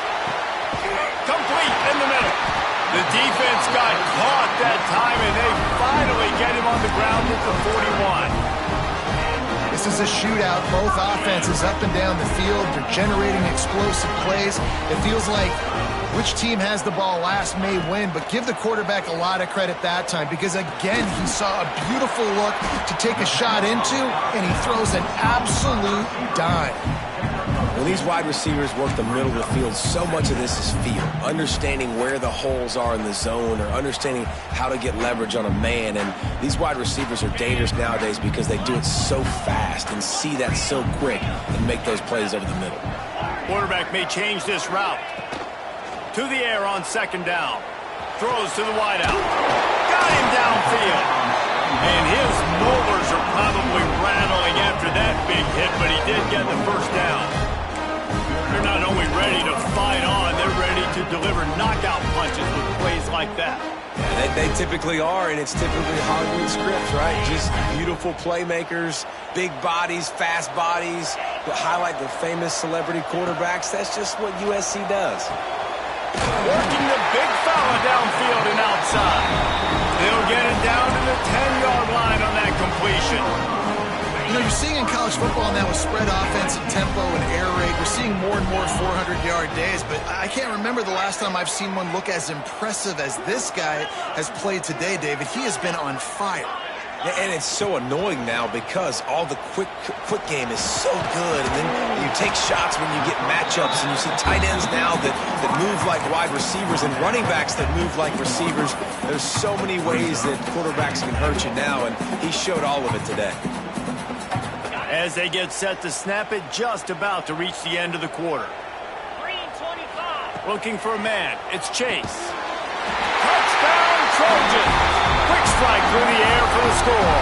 Complete in the middle. The defense got caught that time, and they finally get him on the ground at the 41. This is a shootout. Both offenses up and down the field. They're generating explosive plays. It feels like which team has the ball last may win, but give the quarterback a lot of credit that time because, again, he saw a beautiful look to take a shot into, and he throws an absolute dime. When these wide receivers work the middle of the field, so much of this is feel. Understanding where the holes are in the zone or understanding how to get leverage on a man. And these wide receivers are dangerous nowadays because they do it so fast and see that so quick and make those plays over the middle. Quarterback may change this route. To the air on 2nd down. Throws to the wideout. Got him downfield. And his molars are probably rattling after that big hit, but he did get the first down. They're not only ready to fight on, they're ready to deliver knockout punches with plays like that. Yeah, they typically are, and it's typically Hollywood scripts, right? Just beautiful playmakers, big bodies, fast bodies, that highlight the famous celebrity quarterbacks. That's just what USC does. Working the big fella downfield and outside. They'll get it down to the 10-yard line on that completion. You know, you're seeing in college football now with spread offense and tempo and air raid, we're seeing more and more 400-yard days, but I can't remember the last time I've seen one look as impressive as this guy has played today, David. He has been on fire. And it's so annoying now because all the quick game is so good. And then you take shots when you get matchups, and you see tight ends now that move like wide receivers and running backs that move like receivers. There's so many ways that quarterbacks can hurt you now, and he showed all of it today. As they get set to snap it, just about to reach the end of the quarter. Green 25. Looking for a man. It's Chase. Touchdown, Trojan. Quick strike through the air for the score.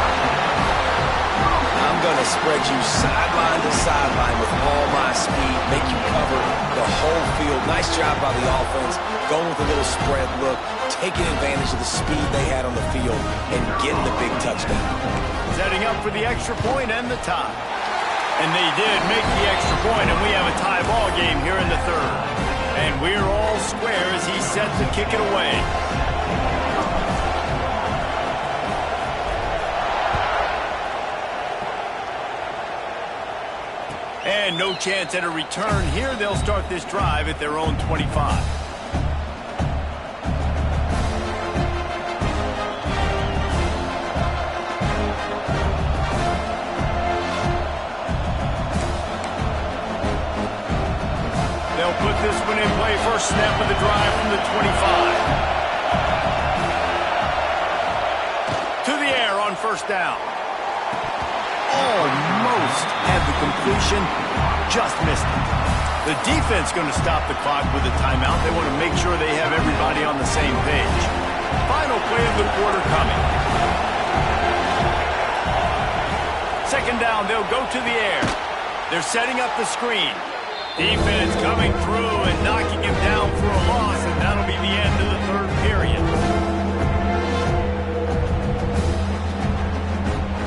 I'm going to spread you sideline to sideline with all my speed, make you cover the whole field. Nice job by the offense, going with a little spread look, taking advantage of the speed they had on the field, and getting the big touchdown. Setting up for the extra point and the tie. And they did make the extra point, and we have a tie ball game here in the third. And we're all square as he's set to kick it away. And no chance at a return here. They'll start this drive at their own 25. They'll put this one in play. First snap of the drive from the 25. To the air on first down. Almost had the completion, just missed it. The defense going to stop the clock with a timeout. They want to make sure they have everybody on the same page. Final play of the quarter coming. Second down, they'll go to the air. They're setting up the screen. Defense coming through and knocking him down for a loss, and that'll be the end of the third period.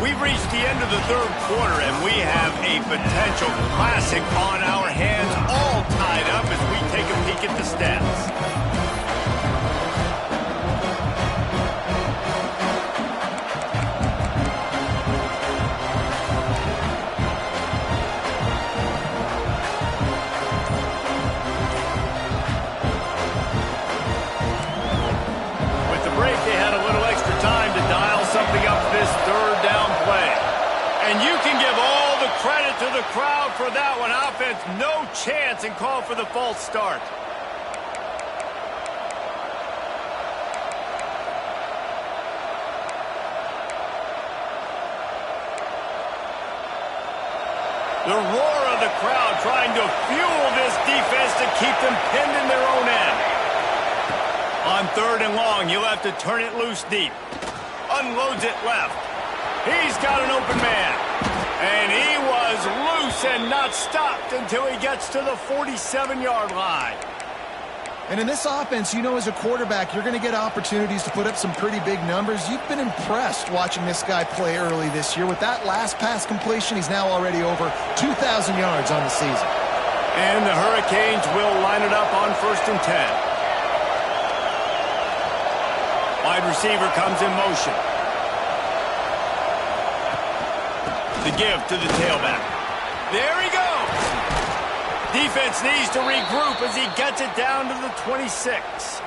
We've reached the end of the third quarter, and we have a potential classic on our hands, all tied up as we take a peek at the stats. And you can give all the credit to the crowd for that one. Offense, no chance, and call for the false start. The roar of the crowd trying to fuel this defense to keep them pinned in their own end. On third and long, you'll have to turn it loose deep. Unloads it left. He's got an open man. And he was loose and not stopped until he gets to the 47-yard line. And in this offense, you know, as a quarterback, you're going to get opportunities to put up some pretty big numbers. You've been impressed watching this guy play early this year. With that last pass completion, he's now already over 2,000 yards on the season. And the Hurricanes will line it up on 1st and 10. Wide receiver comes in motion. The give to the tailback. There he goes. Defense needs to regroup as he gets it down to the 26.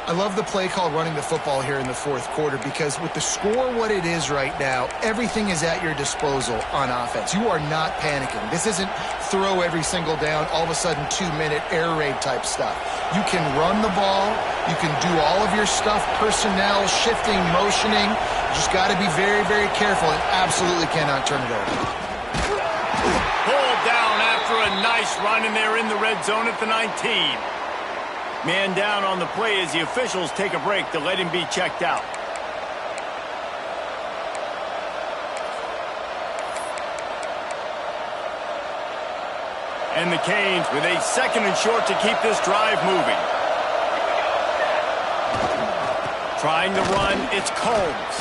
I love the play call running the football here in the fourth quarter because with the score what it is right now, everything is at your disposal on offense. You are not panicking. This isn't throw every single down, all of a sudden 2-minute air raid type stuff. You can run the ball. You can do all of your stuff, personnel, shifting, motioning. You just got to be very, very careful and absolutely cannot turn it over. Pulled down after a nice run, and they're in the red zone at the 19. Man down on the play as the officials take a break to let him be checked out. And the Canes with a 2nd and short to keep this drive moving. Trying to run, it's Combs.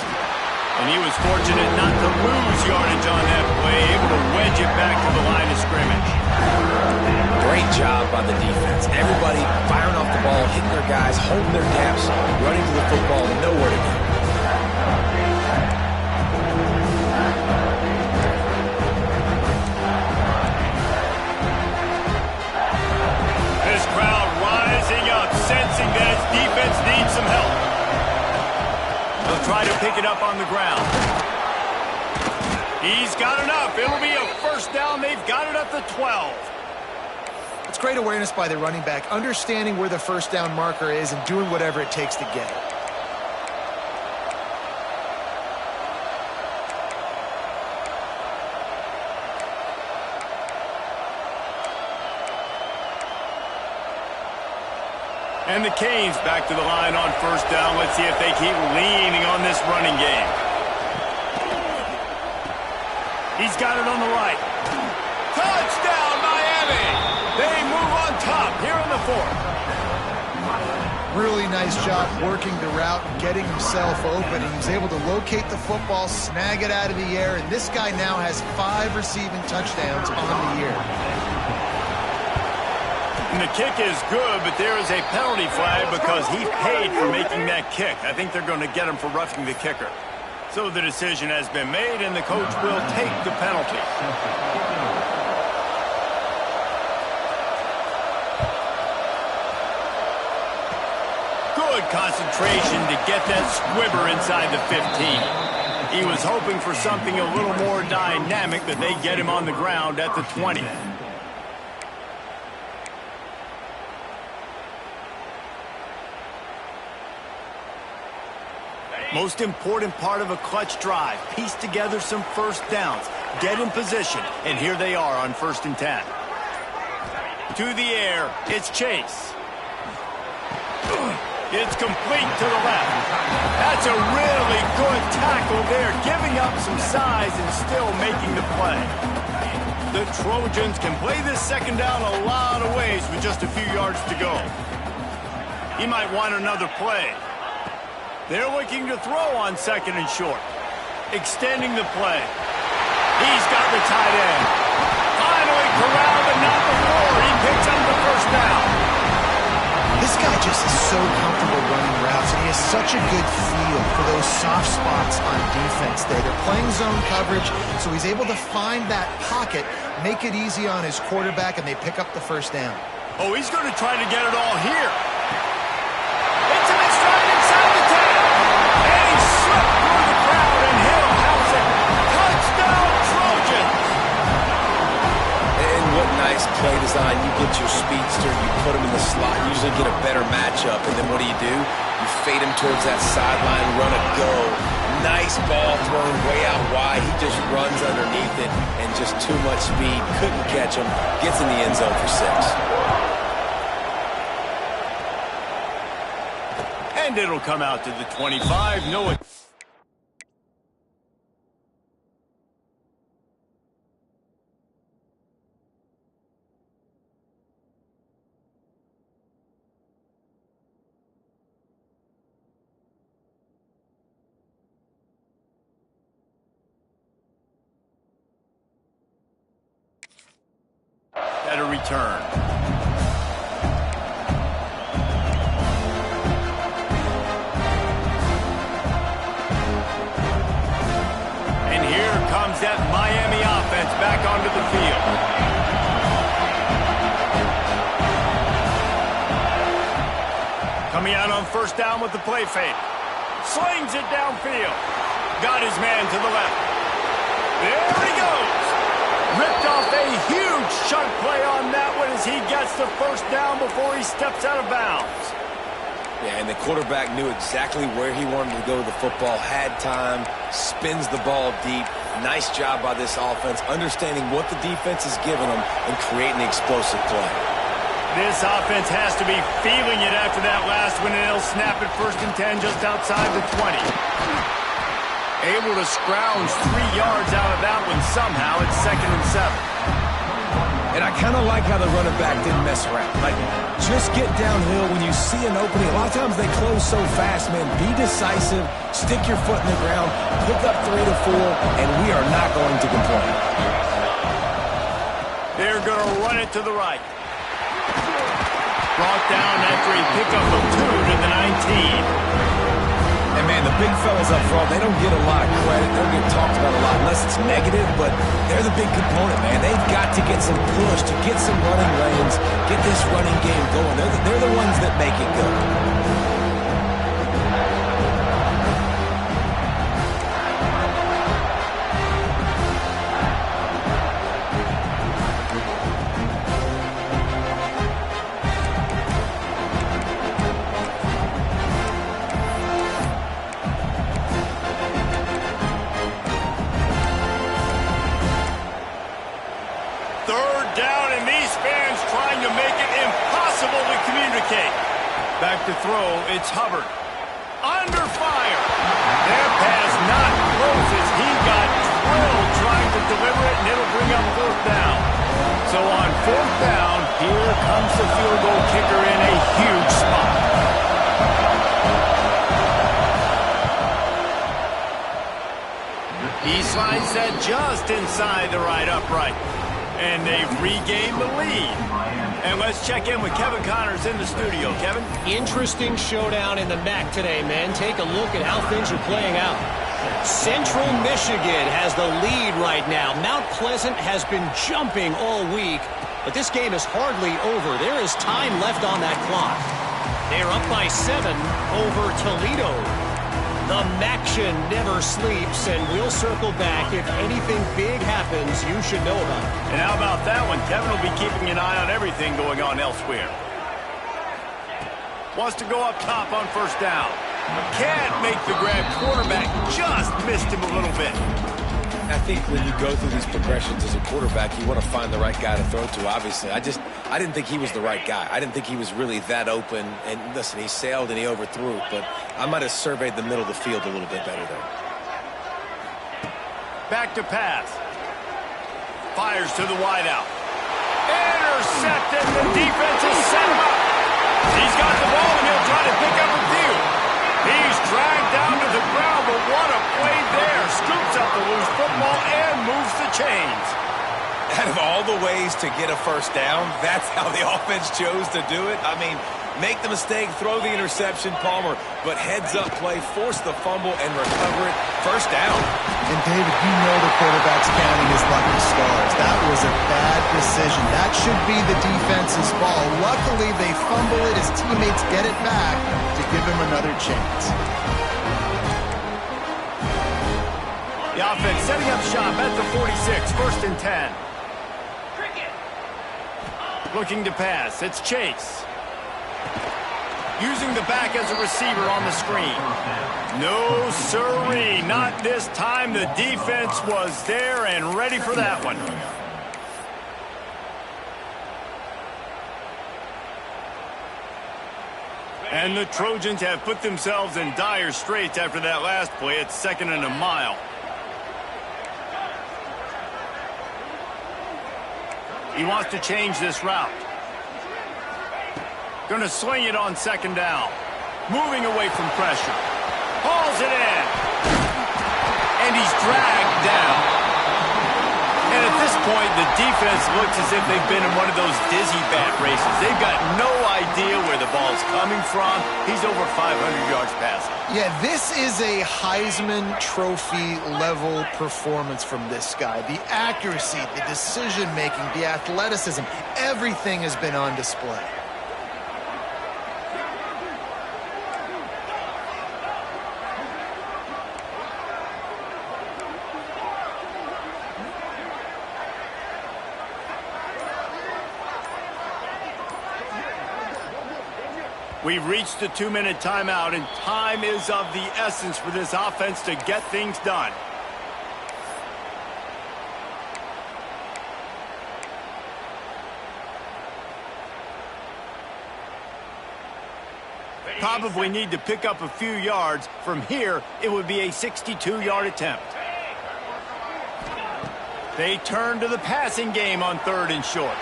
And he was fortunate not to lose yardage on that play, able to wedge it back to the line of scrimmage. Great job by the defense. Everybody firing off the ball, hitting their guys, holding their gaps, running to the football, nowhere to go. This crowd rising up, sensing that its defense needs some help. They'll try to pick it up on the ground. He's got enough. It'll be a first down. They've got it at the 12. It's great awareness by the running back, understanding where the first down marker is and doing whatever it takes to get it. And the Canes back to the line on first down. Let's see if they keep leaning on this running game. He's got it on the right. Touchdown, Miami! They move on top here in the fourth. Really nice job working the route and getting himself open. And he was able to locate the football, snag it out of the air, and this guy now has 5 receiving touchdowns on the year. And the kick is good, but there is a penalty flag because he paid for making that kick. I think they're going to get him for roughing the kicker. So the decision has been made, and the coach will take the penalty. Good concentration to get that squibber inside the 15. He was hoping for something a little more dynamic, but they get him on the ground at the 20. Most important part of a clutch drive. Piece together some first downs. Get in position. And here they are on 1st and 10. To the air. It's Chase. It's complete to the left. That's a really good tackle there. Giving up some size and still making the play. The Trojans can play this second down a lot of ways with just a few yards to go. He might want another play. They're looking to throw on 2nd and short. Extending the play. He's got the tight end. Finally corralled, but not before. He picks up the first down. This guy just is so comfortable running routes, and he has such a good feel for those soft spots on defense there. They're playing zone coverage, so he's able to find that pocket, make it easy on his quarterback, and they pick up the first down. Oh, he's going to try to get it all here. It's an stride inside the 10. And he slipped through the crowd, and Hill has it. Touchdown, Trojans. And what nice play design. You get your speedster, you put him in the slot, usually get a better matchup, and then what do? You fade him towards that sideline, run a go. Nice ball thrown way out wide. He just runs underneath it, and just too much speed. Couldn't catch him. Gets in the end zone for 6. And it'll come out to the 25. No, it. At a return. That Miami offense back onto the field. Coming out on 1st down with the play fake. Slings it downfield. Got his man to the left. There he goes. Ripped off a huge chunk play on that one as he gets the 1st down before he steps out of bounds. Yeah, and the quarterback knew exactly where he wanted to go with the football, had time, spins the ball deep. Nice job by this offense, understanding what the defense is giving them and creating the explosive play. This offense has to be feeling it after that last one, and they'll snap it 1st and 10 just outside the 20. Able to scrounge 3 yards out of that one somehow. It's 2nd and 7. And I kind of like how the running back didn't mess around. Like, just get downhill when you see an opening. A lot of times they close so fast, man. Be decisive, stick your foot in the ground, pick up 3 to 4, and we are not going to complain. They're going to run it to the right. Brought down after a pickup of 2 to the 19. And, man, the big fellas up front, they don't get a lot of credit. They don't get talked about a lot unless it's negative, but they're the big component, man. They've got to get some push, to get some running lanes, get this running game going. They're the ones that make it go. Back to throw, it's Hubbard. Under fire. Their pass not close as he got drilled trying to deliver it, and it'll bring up 4th down. So on 4th down, here comes the field goal kicker in a huge spot. slides that just inside the right upright. And they've regained the lead. And let's check in with Kevin Connors in the studio. Kevin? Interesting showdown in the MAC today, men. Take a look at how things are playing out. Central Michigan has the lead right now. Mount Pleasant has been jumping all week, but this game is hardly over. There is time left on that clock. They're up by 7 over Toledo. The MACtion never sleeps, and we'll circle back. If anything big happens, you should know about it. And how about that one? Kevin will be keeping an eye on everything going on elsewhere. Wants to go up top on first down. Can't make the grab. Quarterback just missed him a little bit. I think when you go through these progressions as a quarterback, you want to find the right guy to throw to, obviously. I didn't think he was the right guy. I didn't think he was really that open. And listen, he sailed and he overthrew, but I might have surveyed the middle of the field a little bit better there. Back to pass. Fires to the wideout. Intercepted. The defense is set up. He's got the ball and he'll try to pick up a few. He's dragged down to the ground, but what a play there. Scoops up the loose football and moves the chains. Out of all the ways to get a first down, that's how the offense chose to do it. I mean, make the mistake, throw the interception, Palmer, but heads-up play, force the fumble, and recover it. First down. And, David, you know the quarterback's counting his lucky stars. That was a bad decision. That should be the defense's ball. Luckily, they fumble it. His teammates get it back to give him another chance. The offense setting up shop at the 46, 1st and 10. Looking to pass. It's Chase. Using the back as a receiver on the screen. No siree, not this time. The defense was there and ready for that one. And the Trojans have put themselves in dire straits after that last play. It's 2nd and a mile. He wants to change this route. Going to swing it on 2nd down. Moving away from pressure. Hauls it in. And he's dragged down. And at this point, the defense looks as if they've been in one of those dizzy bat races. They've got no idea where the ball's coming from. He's over 500 yards passing. Yeah, this is a Heisman Trophy level performance from this guy. The accuracy, the decision-making, the athleticism, everything has been on display. We've reached the 2-minute timeout, and time is of the essence for this offense to get things done. Probably need to pick up a few yards. From here, it would be a 62-yard attempt. They turn to the passing game on 3rd and short.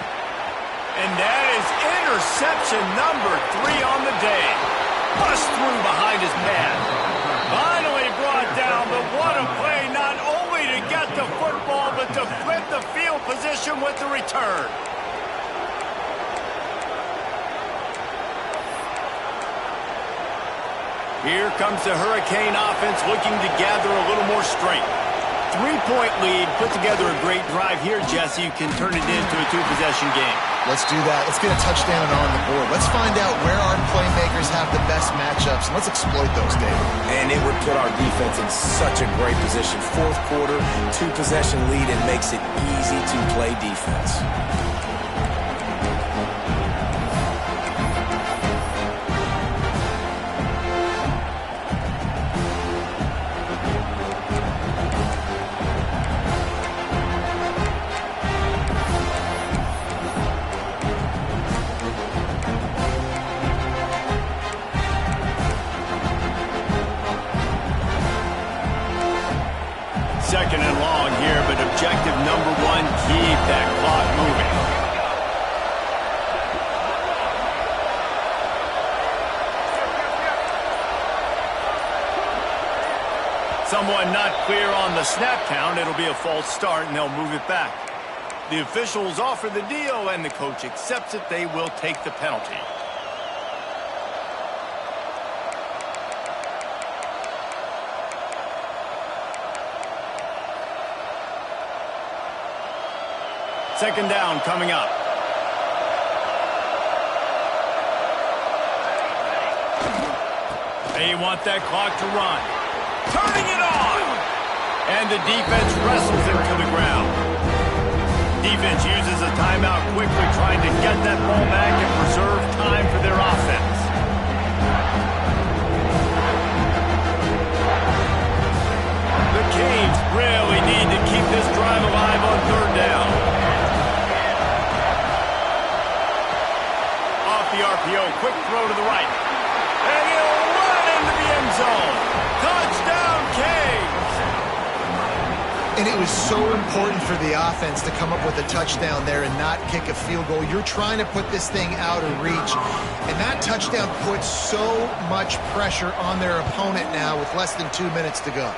And that is interception number 3 on the day. Bust through behind his man. Finally brought down, but what a play, not only to get the football, but to flip the field position with the return. Here comes the Hurricane offense looking to gather a little more strength. 3-point lead, put together a great drive here, Jesse. You can turn it into a 2-possession game. Let's do that. Let's get a touchdown on the board. Let's find out where our playmakers have the best matchups, and let's exploit those, David. And it would put our defense in such a great position. 4th quarter, 2-possession lead, and makes it easy to play defense. Second and long here, but objective number 1, keep that clock moving. Someone not clear on the snap count. It'll be a false start, and they'll move it back. The officials offer the deal, and the coach accepts it. They will take the penalty. Second down coming up. They want that clock to run. Turning it on! And the defense wrestles him to the ground. Defense uses a timeout quickly, trying to get that ball back and preserve time for their offense. The Canes really need to keep this drive alive on third down. Off the RPO, quick throw to the right. And he'll run into the end zone. Touchdown, Canes! And it was so important for the offense to come up with a touchdown there and not kick a field goal. You're trying to put this thing out of reach. And that touchdown puts so much pressure on their opponent now with less than 2 minutes to go.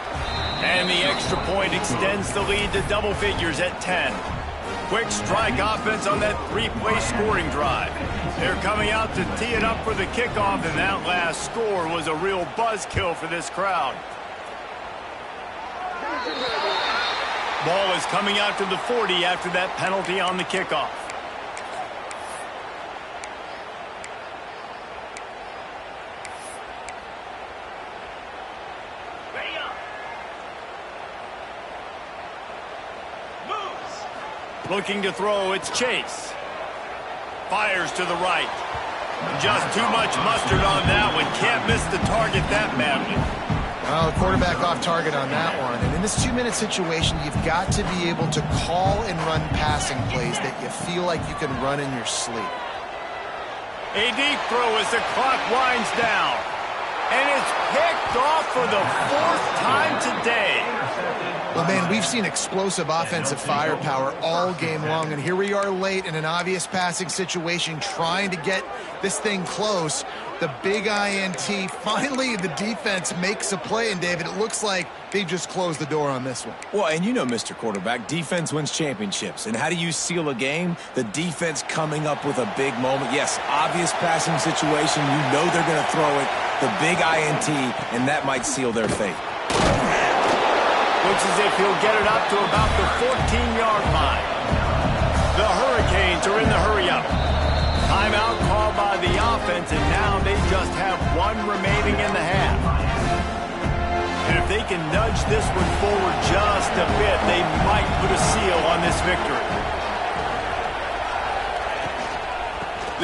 And the extra point extends the lead to double figures at 10. Quick strike offense on that three-play scoring drive. They're coming out to tee it up for the kickoff, and that last score was a real buzzkill for this crowd. Ball is coming out to the 40 after that penalty on the kickoff. Looking to throw, it's Chase. Fires to the right. Just too much mustard on that one. Can't miss the target that badly. Well, the quarterback off target on that one. And in this 2-minute situation, you've got to be able to call and run passing plays that you feel like you can run in your sleep. A deep throw as the clock winds down. And it's picked off for the 4th time today. Well, man, we've seen explosive offensive firepower all game long, and here we are late in an obvious passing situation trying to get this thing close. The big INT, finally the defense makes a play, and David, it looks like they've just closed the door on this one. Well, and you know, Mr. Quarterback, defense wins championships. And how do you seal a game? The defense coming up with a big moment. Yes, obvious passing situation. You know they're going to throw it. The big INT, and that might seal their fate. Looks as if he'll get it up to about the 14-yard line. The Hurricanes are in the hurry-up. Timeout called by the offense, and now they just have one remaining in the half. And if they can nudge this one forward just a bit, they might put a seal on this victory.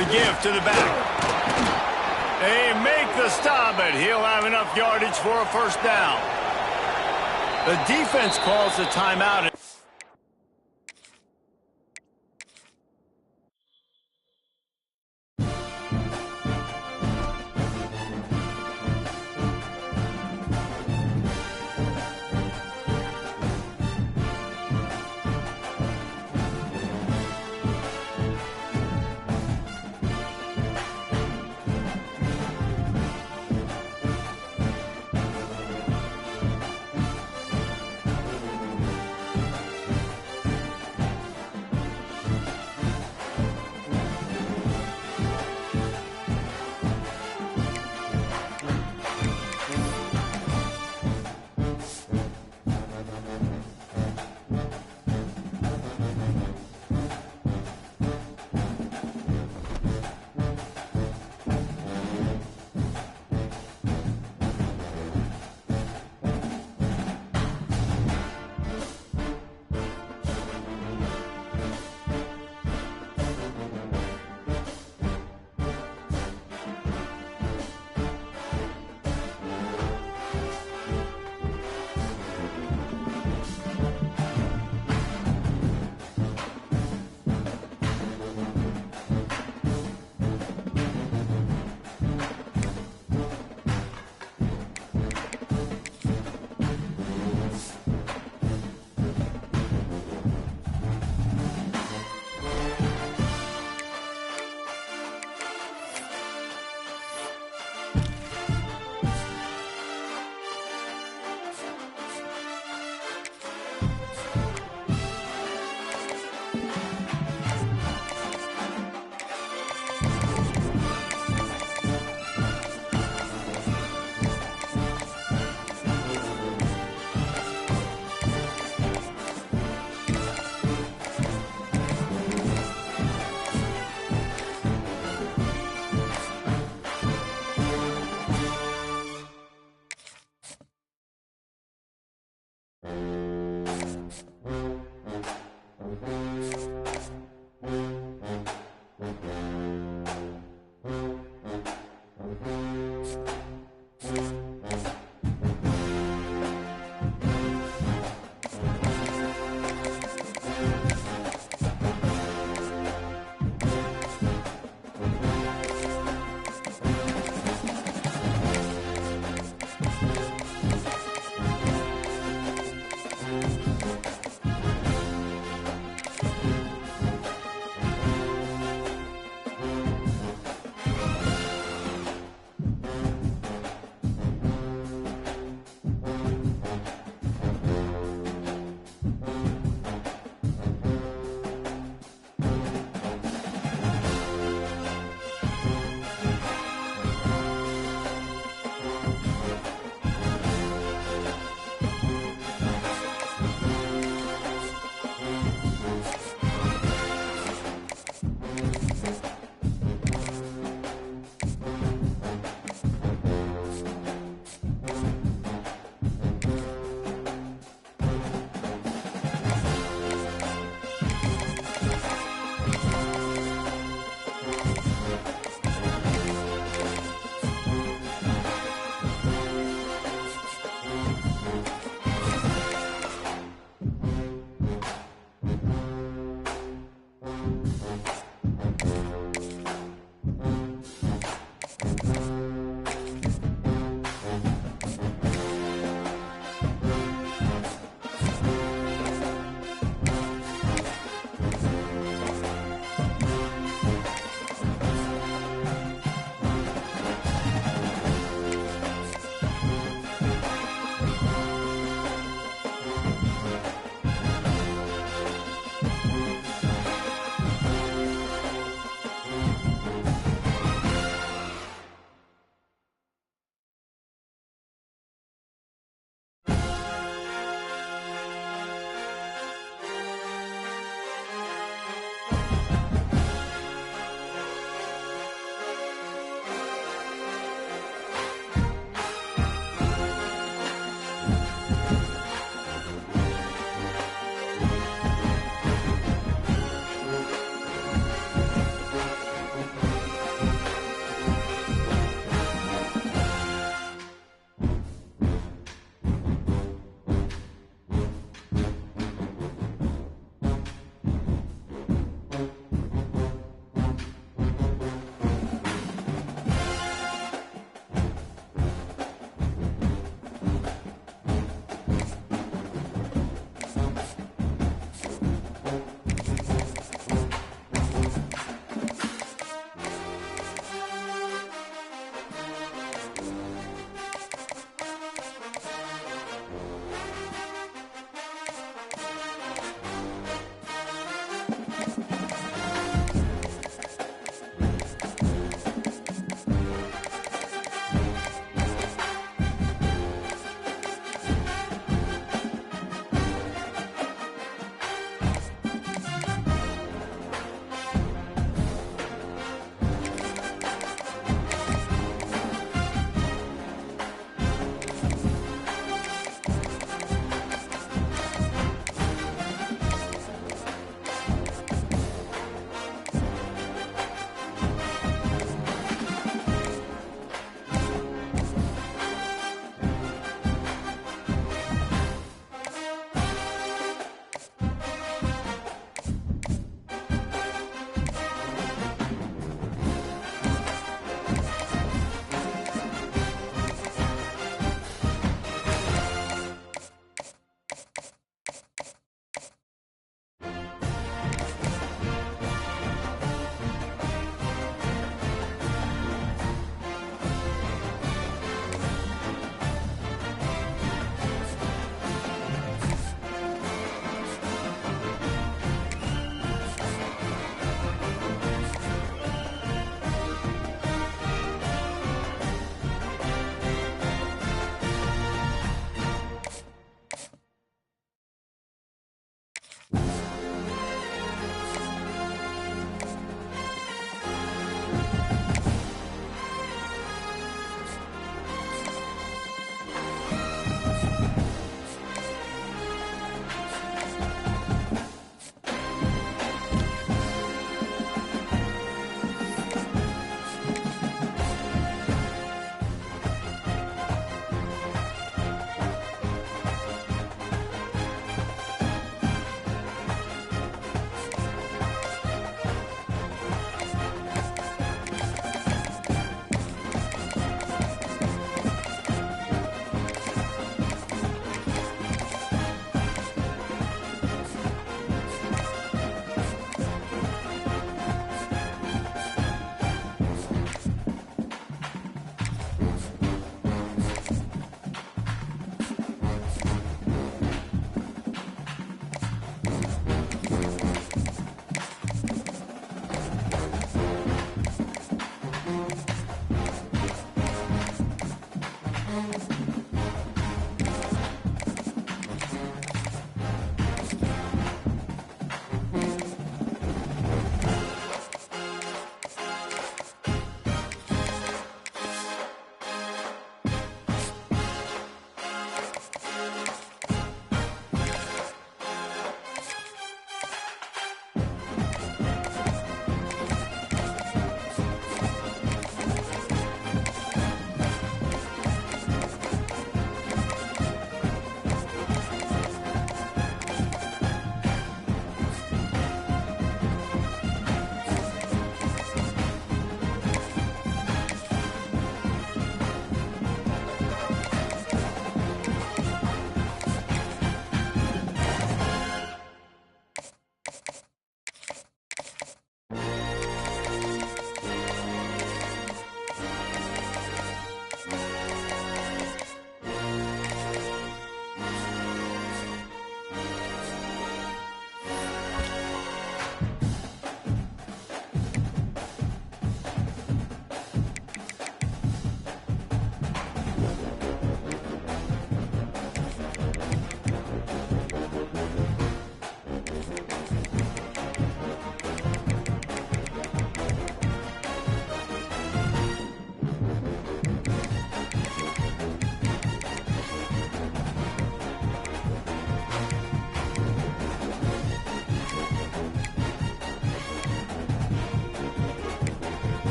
The give to the back. They make the stop, but he'll have enough yardage for a first down. The defense calls the timeout.